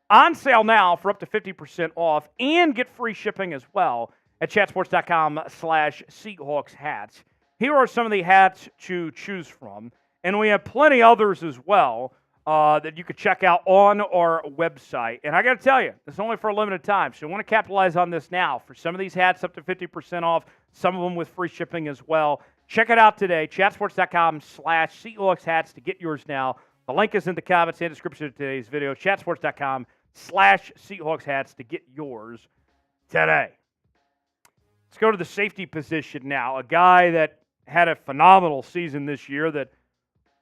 on sale now for up to 50% off and get free shipping as well at chatsports.com/Seahawks hats. Here are some of the hats to choose from, and we have plenty others as well that you could check out on our website. And I got to tell you, it's only for a limited time, so you want to capitalize on this now. For some of these hats, up to 50% off, some of them with free shipping as well. Check it out today, chatsports.com/Seahawks hats to get yours now. The link is in the comments and description of today's video, chatsports.com/Seahawks hats to get yours today. Let's go to the safety position now. A guy that had a phenomenal season this year that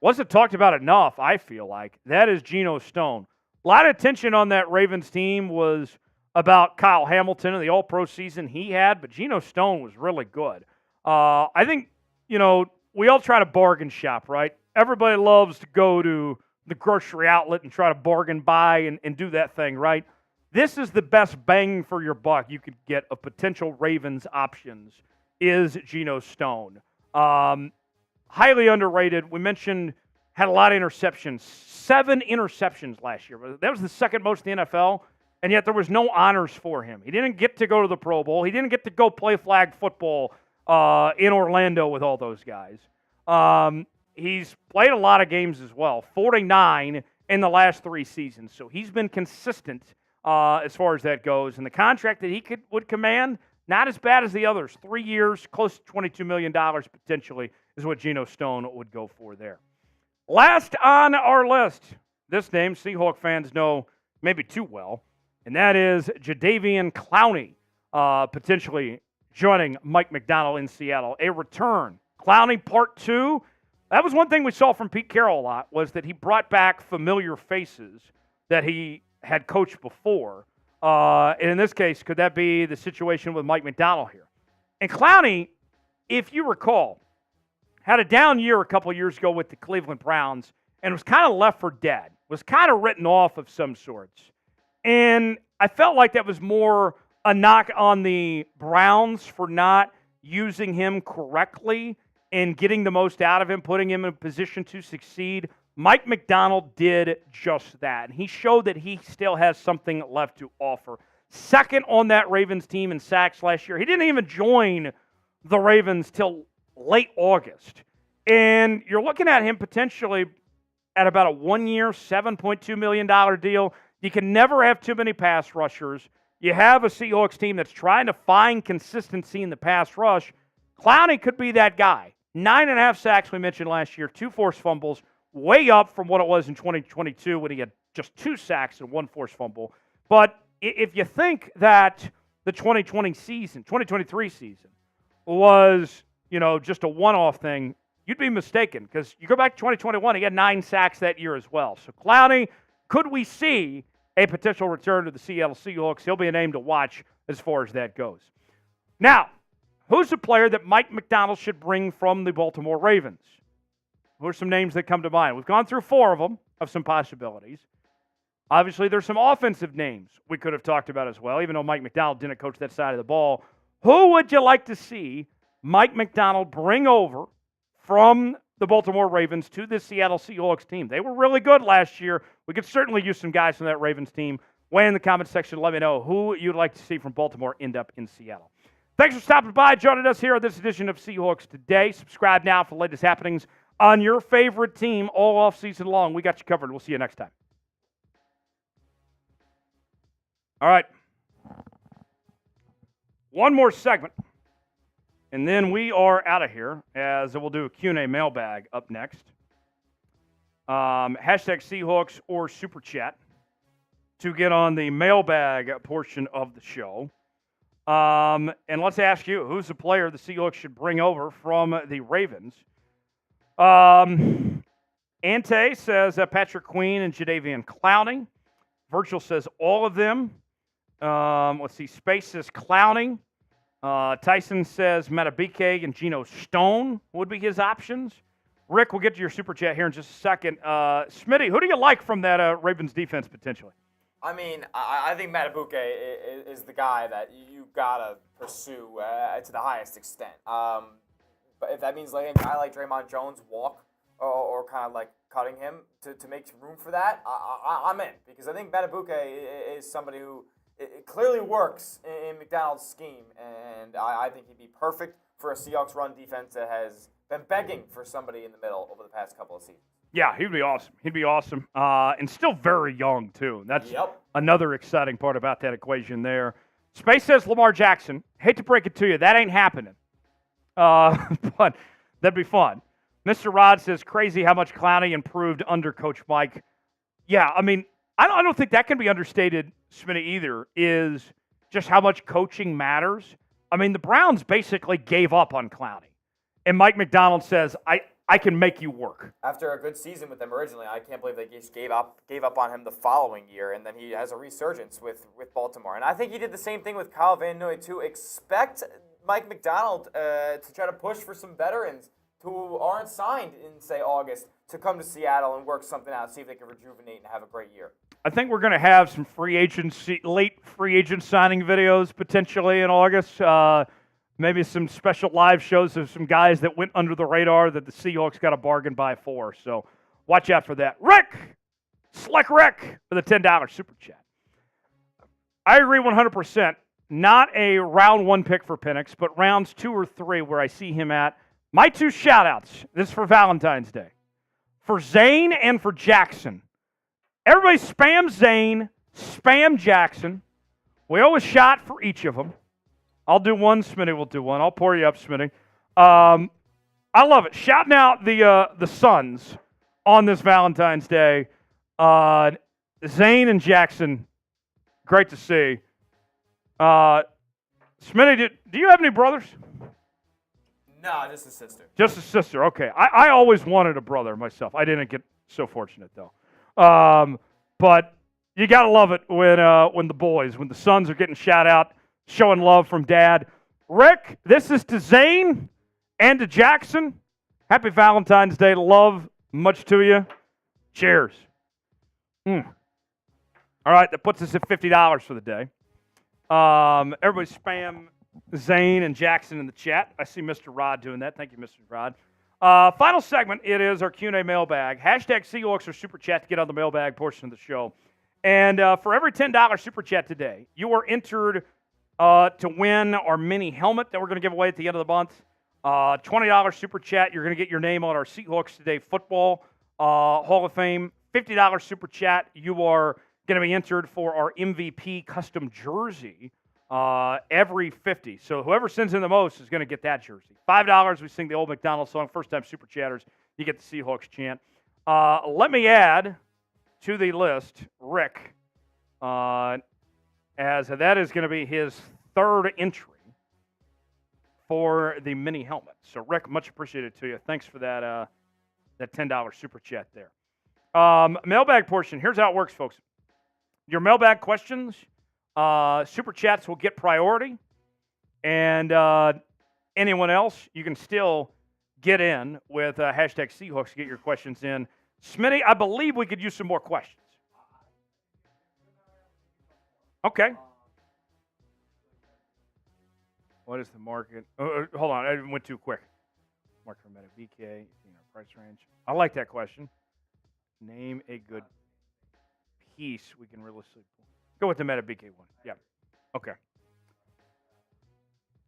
wasn't talked about enough, I feel like. That is Geno Stone. A lot of attention on that Ravens team was about Kyle Hamilton and the All-Pro season he had, but Geno Stone was really good. I think, we all try to bargain shop, right? Everybody loves to go to the grocery outlet and try to bargain buy and do that thing, right? This is the best bang for your buck you could get of potential Ravens options is Geno Stone. Highly underrated. We mentioned had a lot of interceptions. 7 interceptions last year. That was the second most in the NFL, and yet there was no honors for him. He didn't get to go to the Pro Bowl. He didn't get to go play flag football in Orlando with all those guys. he's played a lot of games as well, 49 in the last 3 seasons. So he's been consistent as far as that goes. And the contract that he would command, not as bad as the others. 3 years, close to $22 million potentially is what Geno Stone would go for there. Last on our list, this name Seahawk fans know maybe too well, and that is Jadeveon Clowney, potentially joining Mike Macdonald in Seattle. A return. Clowney Part 2. That was one thing we saw from Pete Carroll a lot, was that he brought back familiar faces that he had coached before. And in this case, could that be the situation with Mike Macdonald here? And Clowney, if you recall, had a down year a couple of years ago with the Cleveland Browns and was kind of left for dead, was kind of written off of some sorts. And I felt like that was more a knock on the Browns for not using him correctly and getting the most out of him, putting him in a position to succeed. Mike Macdonald did just that. And he showed that he still has something left to offer. Second on that Ravens team in sacks last year. He didn't even join the Ravens till late August. And you're looking at him potentially at about a 1-year, $7.2 million deal. You can never have too many pass rushers. You have a Seahawks team that's trying to find consistency in the pass rush. Clowney could be that guy. 9.5 sacks we mentioned last year, 2 forced fumbles, way up from what it was in 2022 when he had just 2 sacks and 1 forced fumble. But if you think that the 2023 season was, just a one-off thing, you'd be mistaken, because you go back to 2021, he had 9 sacks that year as well. So Clowney, could we see a potential return to the Seattle Seahawks? He'll be a name to watch as far as that goes. Now, who's the player that Mike Macdonald should bring from the Baltimore Ravens? Who are some names that come to mind? We've gone through 4 of them, of some possibilities. Obviously, there's some offensive names we could have talked about as well, even though Mike Macdonald didn't coach that side of the ball. Who would you like to see Mike Macdonald bring over from the Baltimore Ravens to the Seattle Seahawks team? They were really good last year. We could certainly use some guys from that Ravens team. Weigh in the comment section. Let me know who you'd like to see from Baltimore end up in Seattle. Thanks for stopping by, joining us here on this edition of Seahawks Today. Subscribe now for the latest happenings on your favorite team all off season long. We got you covered. We'll see you next time. All right. One more segment, and then we are out of here, as we'll do a Q&A mailbag up next. Hashtag Seahawks or Super Chat to get on the mailbag portion of the show. And let's ask you, who's the player the Seahawks should bring over from the Ravens? Ante says Patrick Queen and Jadeveon Clowney. Virtual says all of them. Let's see. Space says Clowney. Tyson says Matabike and Geno Stone would be his options. Rick, we'll get to your Super Chat here in just a second. Smitty, who do you like from that Ravens defense potentially? I mean, I think Matabike is the guy that you got to pursue to the highest extent. But if that means letting a guy like Draymond Jones walk or kind of like cutting him to make room for that, I'm in. Because I think Matabike is somebody who it clearly works in Macdonald's scheme. And I think he'd be perfect for a Seahawks run defense that has been begging for somebody in the middle over the past couple of seasons. Yeah, he'd be awesome. He'd be awesome. And still very young, too. That's another exciting part about that equation there. Space says Lamar Jackson. Hate to break it to you. That ain't happening. But that'd be fun. Mr. Rod says, crazy how much Clowney improved under Coach Mike. Yeah, I mean, I don't think that can be understated, Smitty, either, is just how much coaching matters. I mean, the Browns basically gave up on Clowney. And Mike Macdonald says, I can make you work. After a good season with them originally, I can't believe they just gave up on him the following year, and then he has a resurgence with Baltimore. And I think he did the same thing with Kyle Van Noy, too. Expect Mike Macdonald to try to push for some veterans who aren't signed in, say, August to come to Seattle and work something out, see if they can rejuvenate and have a great year. I think we're going to have some late free agent signing videos potentially in August. Maybe some special live shows of some guys that went under the radar that the Seahawks got a bargain buy for. So watch out for that. Rick! Slick Rick for the $10 Super Chat. I agree 100%. Not a round 1 pick for Penix, but rounds 2 or 3 where I see him at My two shout-outs, this is for Valentine's Day, for Zane and for Jackson. Everybody spam Zane, spam Jackson. We always shot for each of them. I'll do one, Smitty will do one. I'll pour you up, Smitty. I love it. Shouting out the sons on this Valentine's Day. Zane and Jackson, great to see. Smitty, do you have any brothers? No, just a sister. Just a sister, okay. I always wanted a brother myself. I didn't get so fortunate, though. But you got to love it when the boys, when the sons are getting shout out, showing love from dad. Rick, this is to Zane and to Jackson. Happy Valentine's Day. Love much to you. Cheers. All right, that puts us at $50 for the day. Everybody spam Zane and Jackson in the chat. I see Mr. Rod doing that. Thank you, Mr. Rod. Final segment, it is our Q&A mailbag. Hashtag Seahawks or Super Chat to get on the mailbag portion of the show. And for every $10 Super Chat today, you are entered to win our mini helmet that we're going to give away at the end of the month. $20 Super Chat, you're going to get your name on our Seahawks Today Football Hall of Fame. $50 Super Chat, you are going to be entered for our MVP custom jersey every 50. So whoever sends in the most is going to get that jersey. $5, we sing the old Macdonald song. First time Super Chatters, you get the Seahawks chant. Let me add to the list Rick, as that is going to be his third entry for the mini helmet. So Rick, much appreciated to you. Thanks for that $10 Super Chat there. Mailbag portion, here's how it works, folks. Your mailbag questions, Super Chats will get priority, and anyone else, you can still get in with hashtag Seahawks to get your questions in. Smitty, I believe we could use some more questions. Okay. What is the market? Hold on, I went too quick. Market for Meta BK, price range. I like that question. Name a good piece we can realistically go with the Meta BK one. Yeah. Okay.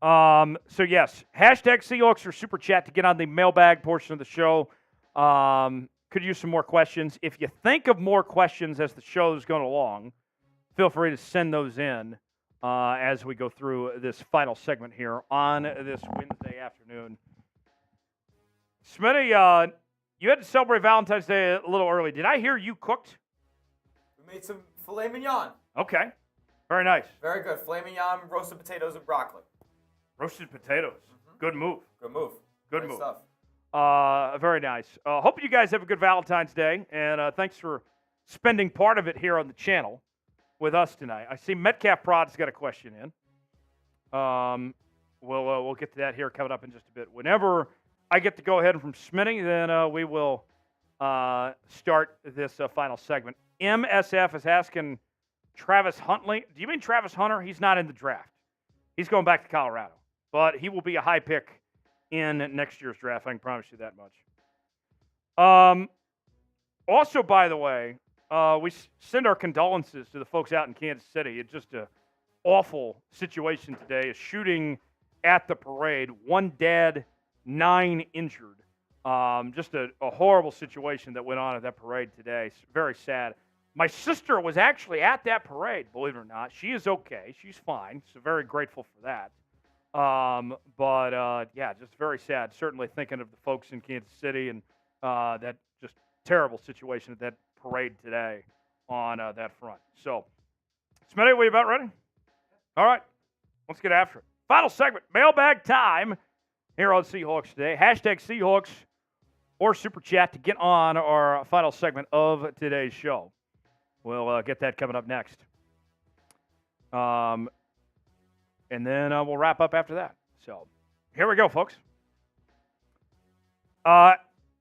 So yes, hashtag Seahawks or Super Chat to get on the mailbag portion of the show. Could use some more questions. If you think of more questions as the show is going along, feel free to send those in as we go through this final segment here on this Wednesday afternoon. Smitty, you had to celebrate Valentine's Day a little early. Did I hear you cooked? We made some filet mignon. Okay. Very nice. Very good. Filet mignon, roasted potatoes, and broccoli. Roasted potatoes. Mm-hmm. Good move. Good move. Good Great move. Stuff. Very nice. Hope you guys have a good Valentine's Day, and thanks for spending part of it here on the channel with us tonight. I see Metcalf Prod's got a question in. We'll get to that here coming up in just a bit. Whenever I get to go ahead from Smitty, then we will start this final segment. MSF is asking Travis Huntley. Do you mean Travis Hunter? He's not in the draft. He's going back to Colorado. But he will be a high pick in next year's draft. I can promise you that much. Also, by the way, we send our condolences to the folks out in Kansas City. It's just an awful situation today. A shooting at the parade. 1 dead, 9 injured. Just a horrible situation that went on at that parade today. It's very sad. My sister was actually at that parade, believe it or not. She is okay. She's fine. So very grateful for that. Yeah, just very sad. Certainly thinking of the folks in Kansas City and that just terrible situation at that parade today on that front. So, Smitty, we about ready? All right. Let's get after it. Final segment, mailbag time here on Seahawks Today. Hashtag Seahawks or Super Chat to get on our final segment of today's show. We'll get that coming up next. And then we'll wrap up after that. So here we go, folks.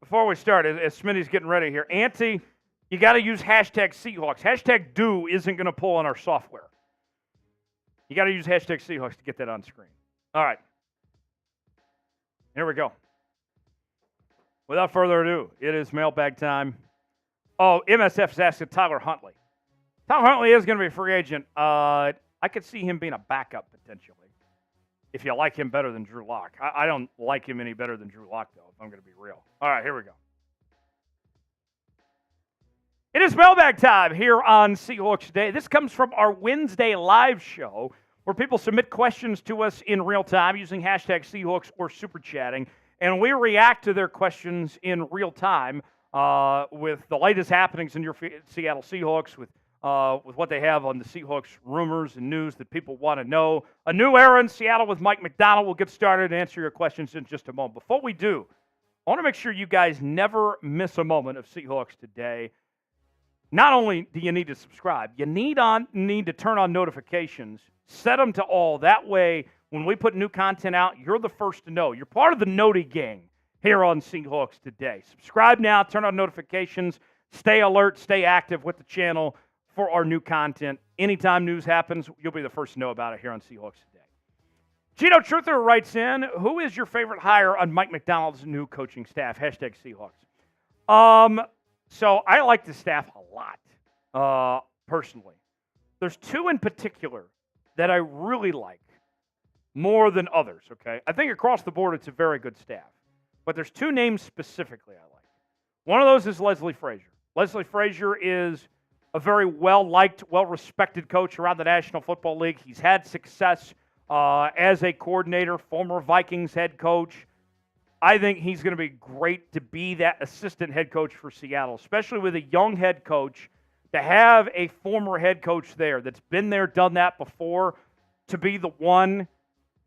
Before we start, as Smitty's getting ready here, Auntie, you got to use hashtag Seahawks. Hashtag do isn't going to pull on our software. You got to use hashtag Seahawks to get that on screen. All right. Here we go. Without further ado, it is mailbag time. Oh, MSF's asking Tyler Huntley. Tyler Huntley is going to be a free agent. I could see him being a backup potentially. if you like him better than Drew Lock. I don't like him any better than Drew Lock, though, if I'm going to be real. All right, here we go. It is mailbag time here on Seahawks Today. This comes from our Wednesday live show where people submit questions to us in real time using hashtag Seahawks or super chatting, and we react to their questions in real time with the latest happenings in your Seattle Seahawks, with what they have on the Seahawks rumors and news that people want to know. A new era in Seattle with Mike Macdonald. We'll get started and answer your questions in just a moment. Before we do, I want to make sure you guys never miss a moment of Seahawks Today. Not only do you need to subscribe, you need to turn on notifications, set them to all. That way, when we put new content out, you're the first to know. You're part of the Noti gang here on Seahawks Today. Subscribe now, turn on notifications, stay alert, stay active with the channel for our new content. Anytime news happens, you'll be the first to know about it here on Seahawks Today. Gino Truther writes in, who is your favorite hire on Mike Macdonald's new coaching staff? Hashtag Seahawks. So I like the staff a lot, personally. There's two in particular that I really like more than others, okay? I think across the board it's a very good staff. But there's two names specifically I like. One of those is Leslie Frazier. Leslie Frazier is a very well-liked, well-respected coach around the National Football League. He's had success as a coordinator, former Vikings head coach. I think he's going to be great to be that assistant head coach for Seattle, especially with a young head coach. To have a former head coach there that's been there, done that before, to be the one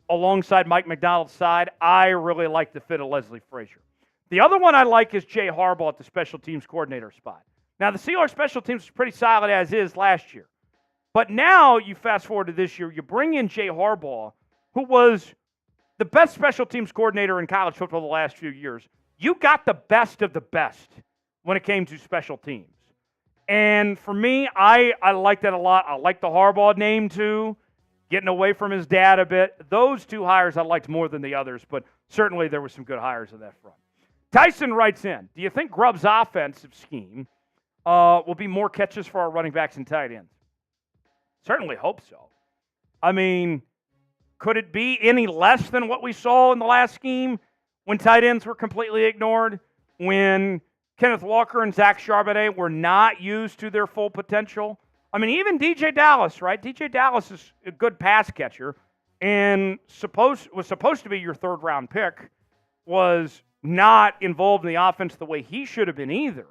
alongside Mike Macdonald's side, I really like the fit of Leslie Frazier. The other one I like is Jay Harbaugh at the special teams coordinator spot. Now, the Seahawks special teams was pretty solid as is last year. But now you fast forward to this year, you bring in Jay Harbaugh, who was the best special teams coordinator in college football the last few years. You got the best of the best when it came to special teams. And for me, I like that a lot. I like the Harbaugh name too, getting away from his dad a bit. Those two hires I liked more than the others, but certainly there were some good hires on that front. Tyson writes in, do you think Grubb's offensive scheme will be more catches for our running backs and tight ends? Certainly hope so. I mean, could it be any less than what we saw in the last scheme when tight ends were completely ignored, when Kenneth Walker and Zach Charbonnet were not used to their full potential? I mean, even DJ Dallas, right? DJ Dallas is a good pass catcher and was supposed to be your third-round pick, was not involved in the offense the way he should have been either.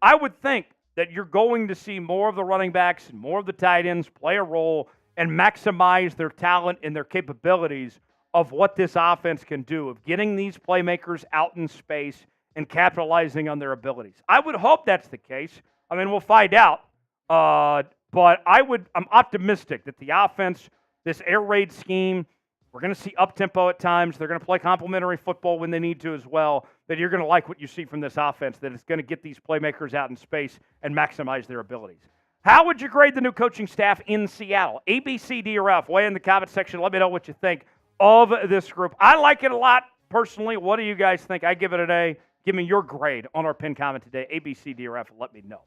I would think that you're going to see more of the running backs and more of the tight ends play a role and maximize their talent and their capabilities of what this offense can do, of getting these playmakers out in space and capitalizing on their abilities. I would hope that's the case. I mean, we'll find out. But I'm optimistic that the offense, this air raid scheme, we're going to see up-tempo at times. They're going to play complementary football when they need to as well, that you're going to like what you see from this offense, that it's going to get these playmakers out in space and maximize their abilities. How would you grade the new coaching staff in Seattle? A, B, C, D, or F? Weigh in the comment section. Let me know what you think of this group. I like it a lot personally. What do you guys think? I give it an A. Give me your grade on our pinned comment today. A, B, C, D, or F. Let me know.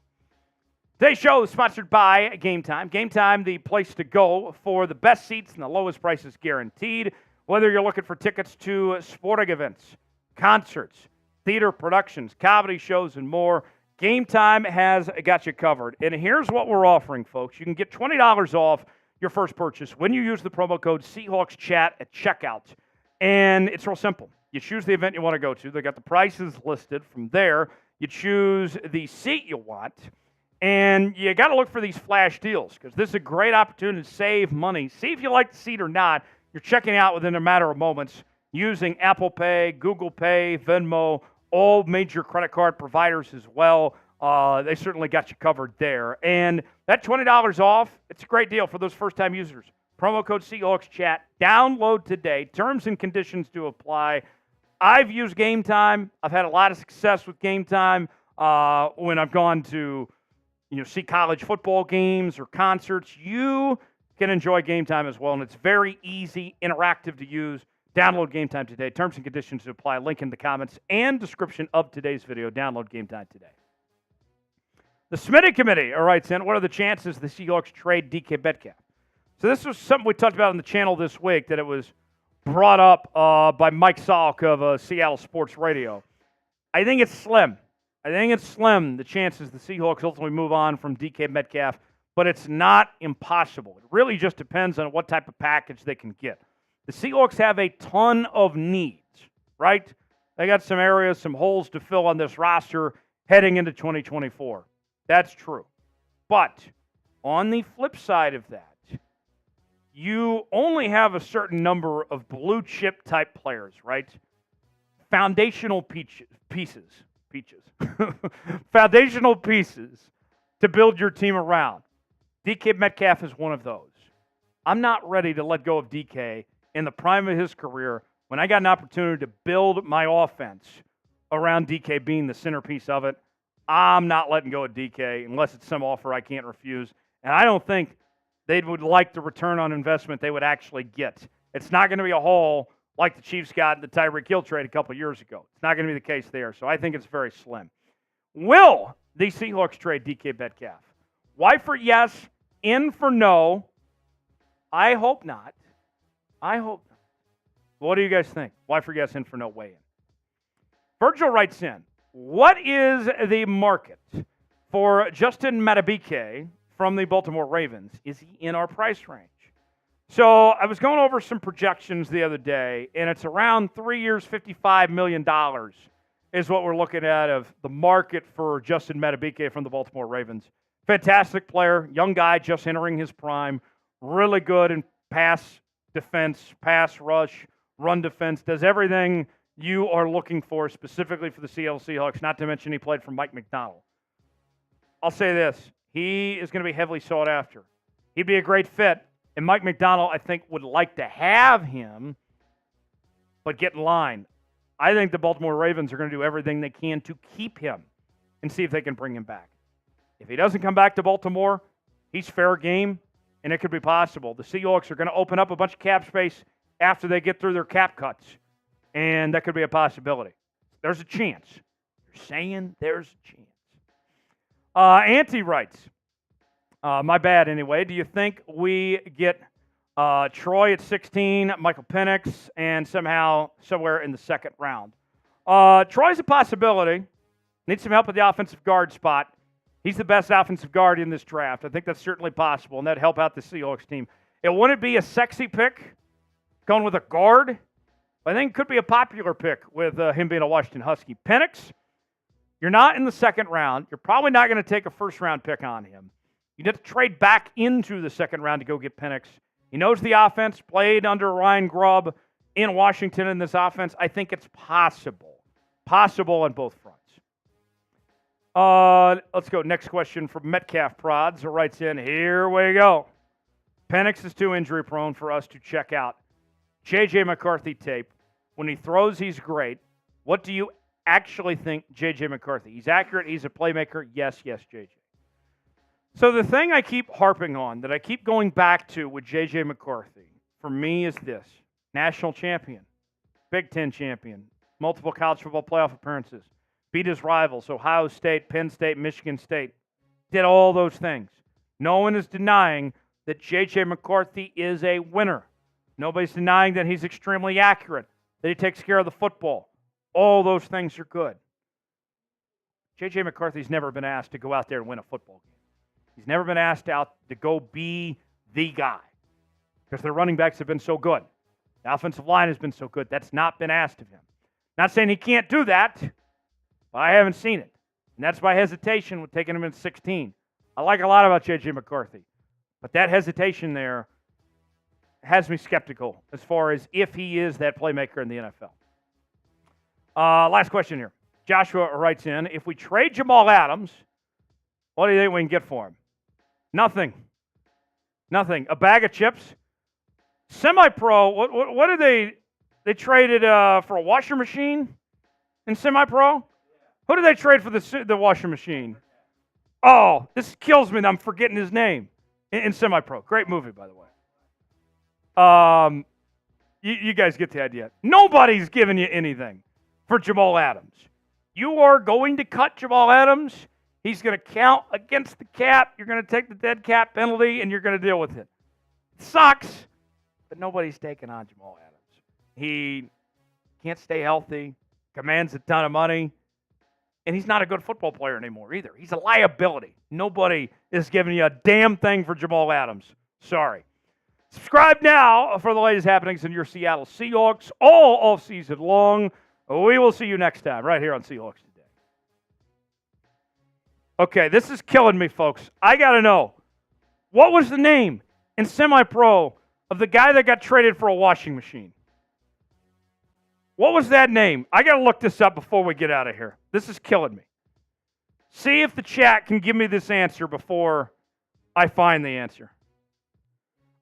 Today's show is sponsored by Game Time. Game Time, the place to go for the best seats and the lowest prices guaranteed. Whether you're looking for tickets to sporting events, concerts, theater productions, comedy shows, and more, Game Time has got you covered. And here's what we're offering, folks. You can get $20 off your first purchase when you use the promo code SeahawksChat at checkout. And it's real simple. You choose the event you want to go to. They got the prices listed. From there, you choose the seat you want. And you got to look for these flash deals because this is a great opportunity to save money. See if you like the seat or not. You're checking out within a matter of moments using Apple Pay, Google Pay, Venmo, all major credit card providers as well. They certainly got you covered there. And that $20 off, it's a great deal for those first-time users. Promo code SeahawksChat. Download today. Terms and conditions do apply. I've used Game Time. I've had a lot of success with Game Time when I've gone to see college football games or concerts. You can enjoy Game Time as well, and it's very easy, interactive to use. Download Game Time today. Terms and conditions to apply. Link in the comments and description of today's video. Download Game Time today. The Smitty Committee writes in, what are the chances the Seahawks trade DK Metcalf? So this was something we talked about on the channel this week, that it was brought up by Mike Salk of Seattle Sports Radio. I think it's slim. The chances the Seahawks ultimately move on from DK Metcalf, but it's not impossible. It really just depends on what type of package they can get. The Seahawks have a ton of needs, right? They got some areas, some holes to fill on this roster heading into 2024. That's true. But on the flip side of that, you only have a certain number of blue chip type players, right? Foundational pieces. Foundational pieces to build your team around. DK Metcalf is one of those. I'm not ready to let go of DK in the prime of his career when I got an opportunity to build my offense around DK being the centerpiece of it. I'm not letting go of DK unless it's some offer I can't refuse. And I don't think they would like the return on investment they would actually get. It's not going to be a haul like the Chiefs got in the Tyreek Hill trade a couple years ago. It's not going to be the case there, so I think it's very slim. Will the Seahawks trade DK Metcalf? Y for yes, N for no. I hope not. What do you guys think? Y for yes, N for no, weigh in. Virgil writes in, what is the market for Justin Madubuike from the Baltimore Ravens? Is he in our price range? So I was going over some projections the other day, and it's around 3 years, $55 million is what we're looking at of the market for Justin Madubuike from the Baltimore Ravens. Fantastic player, young guy just entering his prime, really good in pass defense, pass rush, run defense, does everything you are looking for specifically for the Seattle Seahawks, not to mention he played for Mike Macdonald. I'll say this, he is going to be heavily sought after. He'd be a great fit. And Mike Macdonald, I think, would like to have him, but get in line. I think the Baltimore Ravens are going to do everything they can to keep him and see if they can bring him back. If he doesn't come back to Baltimore, he's fair game, and it could be possible. The Seahawks are going to open up a bunch of cap space after they get through their cap cuts, and that could be a possibility. There's a chance. You're saying there's a chance. Auntie writes, my bad anyway. Do you think we get Troy at 16, Michael Penix, and somehow somewhere in the second round? Troy's a possibility. Needs some help with the offensive guard spot. He's the best offensive guard in this draft. I think that's certainly possible, and that'd help out the Seahawks team. It wouldn't be a sexy pick going with a guard. I think it could be a popular pick with him being a Washington Husky. Penix, you're not in the second round. You're probably not going to take a first-round pick on him. You'd have to trade back into the second round to go get Penix. He knows the offense, played under Ryan Grubb in Washington in this offense. I think it's possible. Possible on both fronts. Let's go. Next question from Metcalf Prods, who writes in, here we go. Penix is too injury prone for us to check out. J.J. McCarthy tape. When he throws, he's great. What do you actually think J.J. McCarthy? He's accurate. He's a playmaker. Yes, J.J. So the thing I keep harping on, that I keep going back to with J.J. McCarthy, for me is this. National champion, Big Ten champion, multiple college football playoff appearances, beat his rivals, Ohio State, Penn State, Michigan State, did all those things. No one is denying that J.J. McCarthy is a winner. Nobody's denying that he's extremely accurate, that he takes care of the football. All those things are good. J.J. McCarthy's never been asked to go out there and win a football game. He's never been asked out to go be the guy because their running backs have been so good. The offensive line has been so good. That's not been asked of him. Not saying he can't do that, but I haven't seen it. And that's my hesitation with taking him in 16. I like a lot about J.J. McCarthy, but that hesitation there has me skeptical as far as if he is that playmaker in the NFL. Last question here. Joshua writes in, if we trade Jamal Adams, what do you think we can get for him? Nothing. A bag of chips? Semi-pro, what did they traded for a washer machine in semi-pro? Who did they trade for the washer machine? Oh, this kills me that I'm forgetting his name in semi-pro. Great movie, by the way. You guys get the idea. Nobody's giving you anything for Jamal Adams. You are going to cut Jamal Adams. He's going to count against the cap. You're going to take the dead cap penalty, and you're going to deal with it. It sucks, but nobody's taking on Jamal Adams. He can't stay healthy, commands a ton of money, and he's not a good football player anymore either. He's a liability. Nobody is giving you a damn thing for Jamal Adams. Sorry. Subscribe now for the latest happenings in your Seattle Seahawks all offseason long. We will see you next time right here on Seahawks Today. Okay, this is killing me, folks. I got to know, what was the name in semi-pro of the guy that got traded for a washing machine? What was that name? I got to look this up before we get out of here. This is killing me. See if the chat can give me this answer before I find the answer.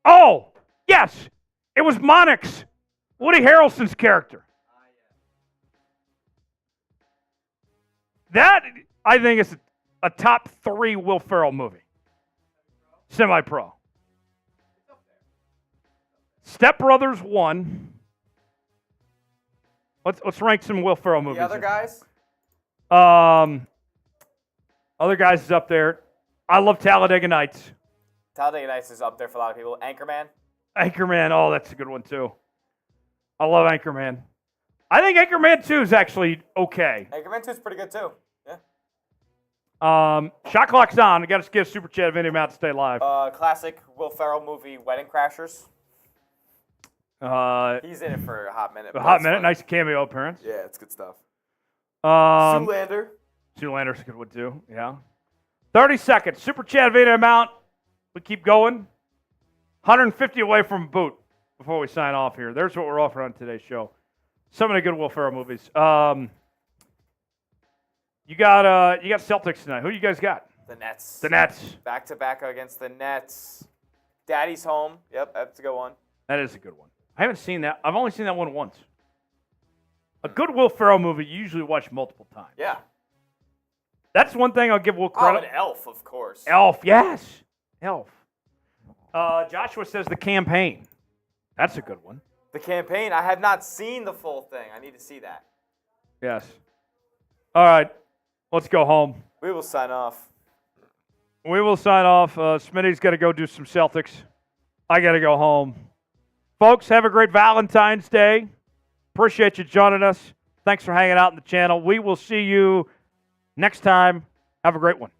Oh, yes. It was Monix, Woody Harrelson's character. That, I think, is a top 3 Will Ferrell movie. Semi-pro. Step Brothers 1. Let's rank some Will Ferrell movies. The other guys? Other guys is up there. I love Talladega Nights. Talladega Nights is up there for a lot of people. Anchorman? Anchorman, oh, that's a good one too. I love Anchorman. I think Anchorman 2 is actually okay. Anchorman 2 is pretty good too. Yeah. Shot clock's on. I got to skip Super Chat of any amount to stay live. Classic Will Ferrell movie, Wedding Crashers. He's in it for a hot minute. A hot minute. Nice cameo appearance. Yeah, it's good stuff. Zoolander. Zoolander's a good one too. Yeah. 30 seconds. Super Chat of any amount. We keep going. 150 away from a boot before we sign off here. There's what we're offering on today's show. So many good Will Ferrell movies. You got Celtics tonight. Who you guys got? The Nets. The Nets. Back to back against the Nets. Daddy's home. Yep, that's a good one. That is a good one. I haven't seen that. I've only seen that one once. A good Will Ferrell movie you usually watch multiple times. Yeah. That's one thing I'll give Will credit. Oh, and Elf, of course. Elf, yes. Elf. Joshua says The Campaign. That's a good one. The Campaign. I have not seen the full thing. I need to see that. Yes. All right. Let's go home. We will sign off. Smitty's got to go do some Celtics. I got to go home. Folks, have a great Valentine's Day. Appreciate you joining us. Thanks for hanging out in the channel. We will see you next time. Have a great one.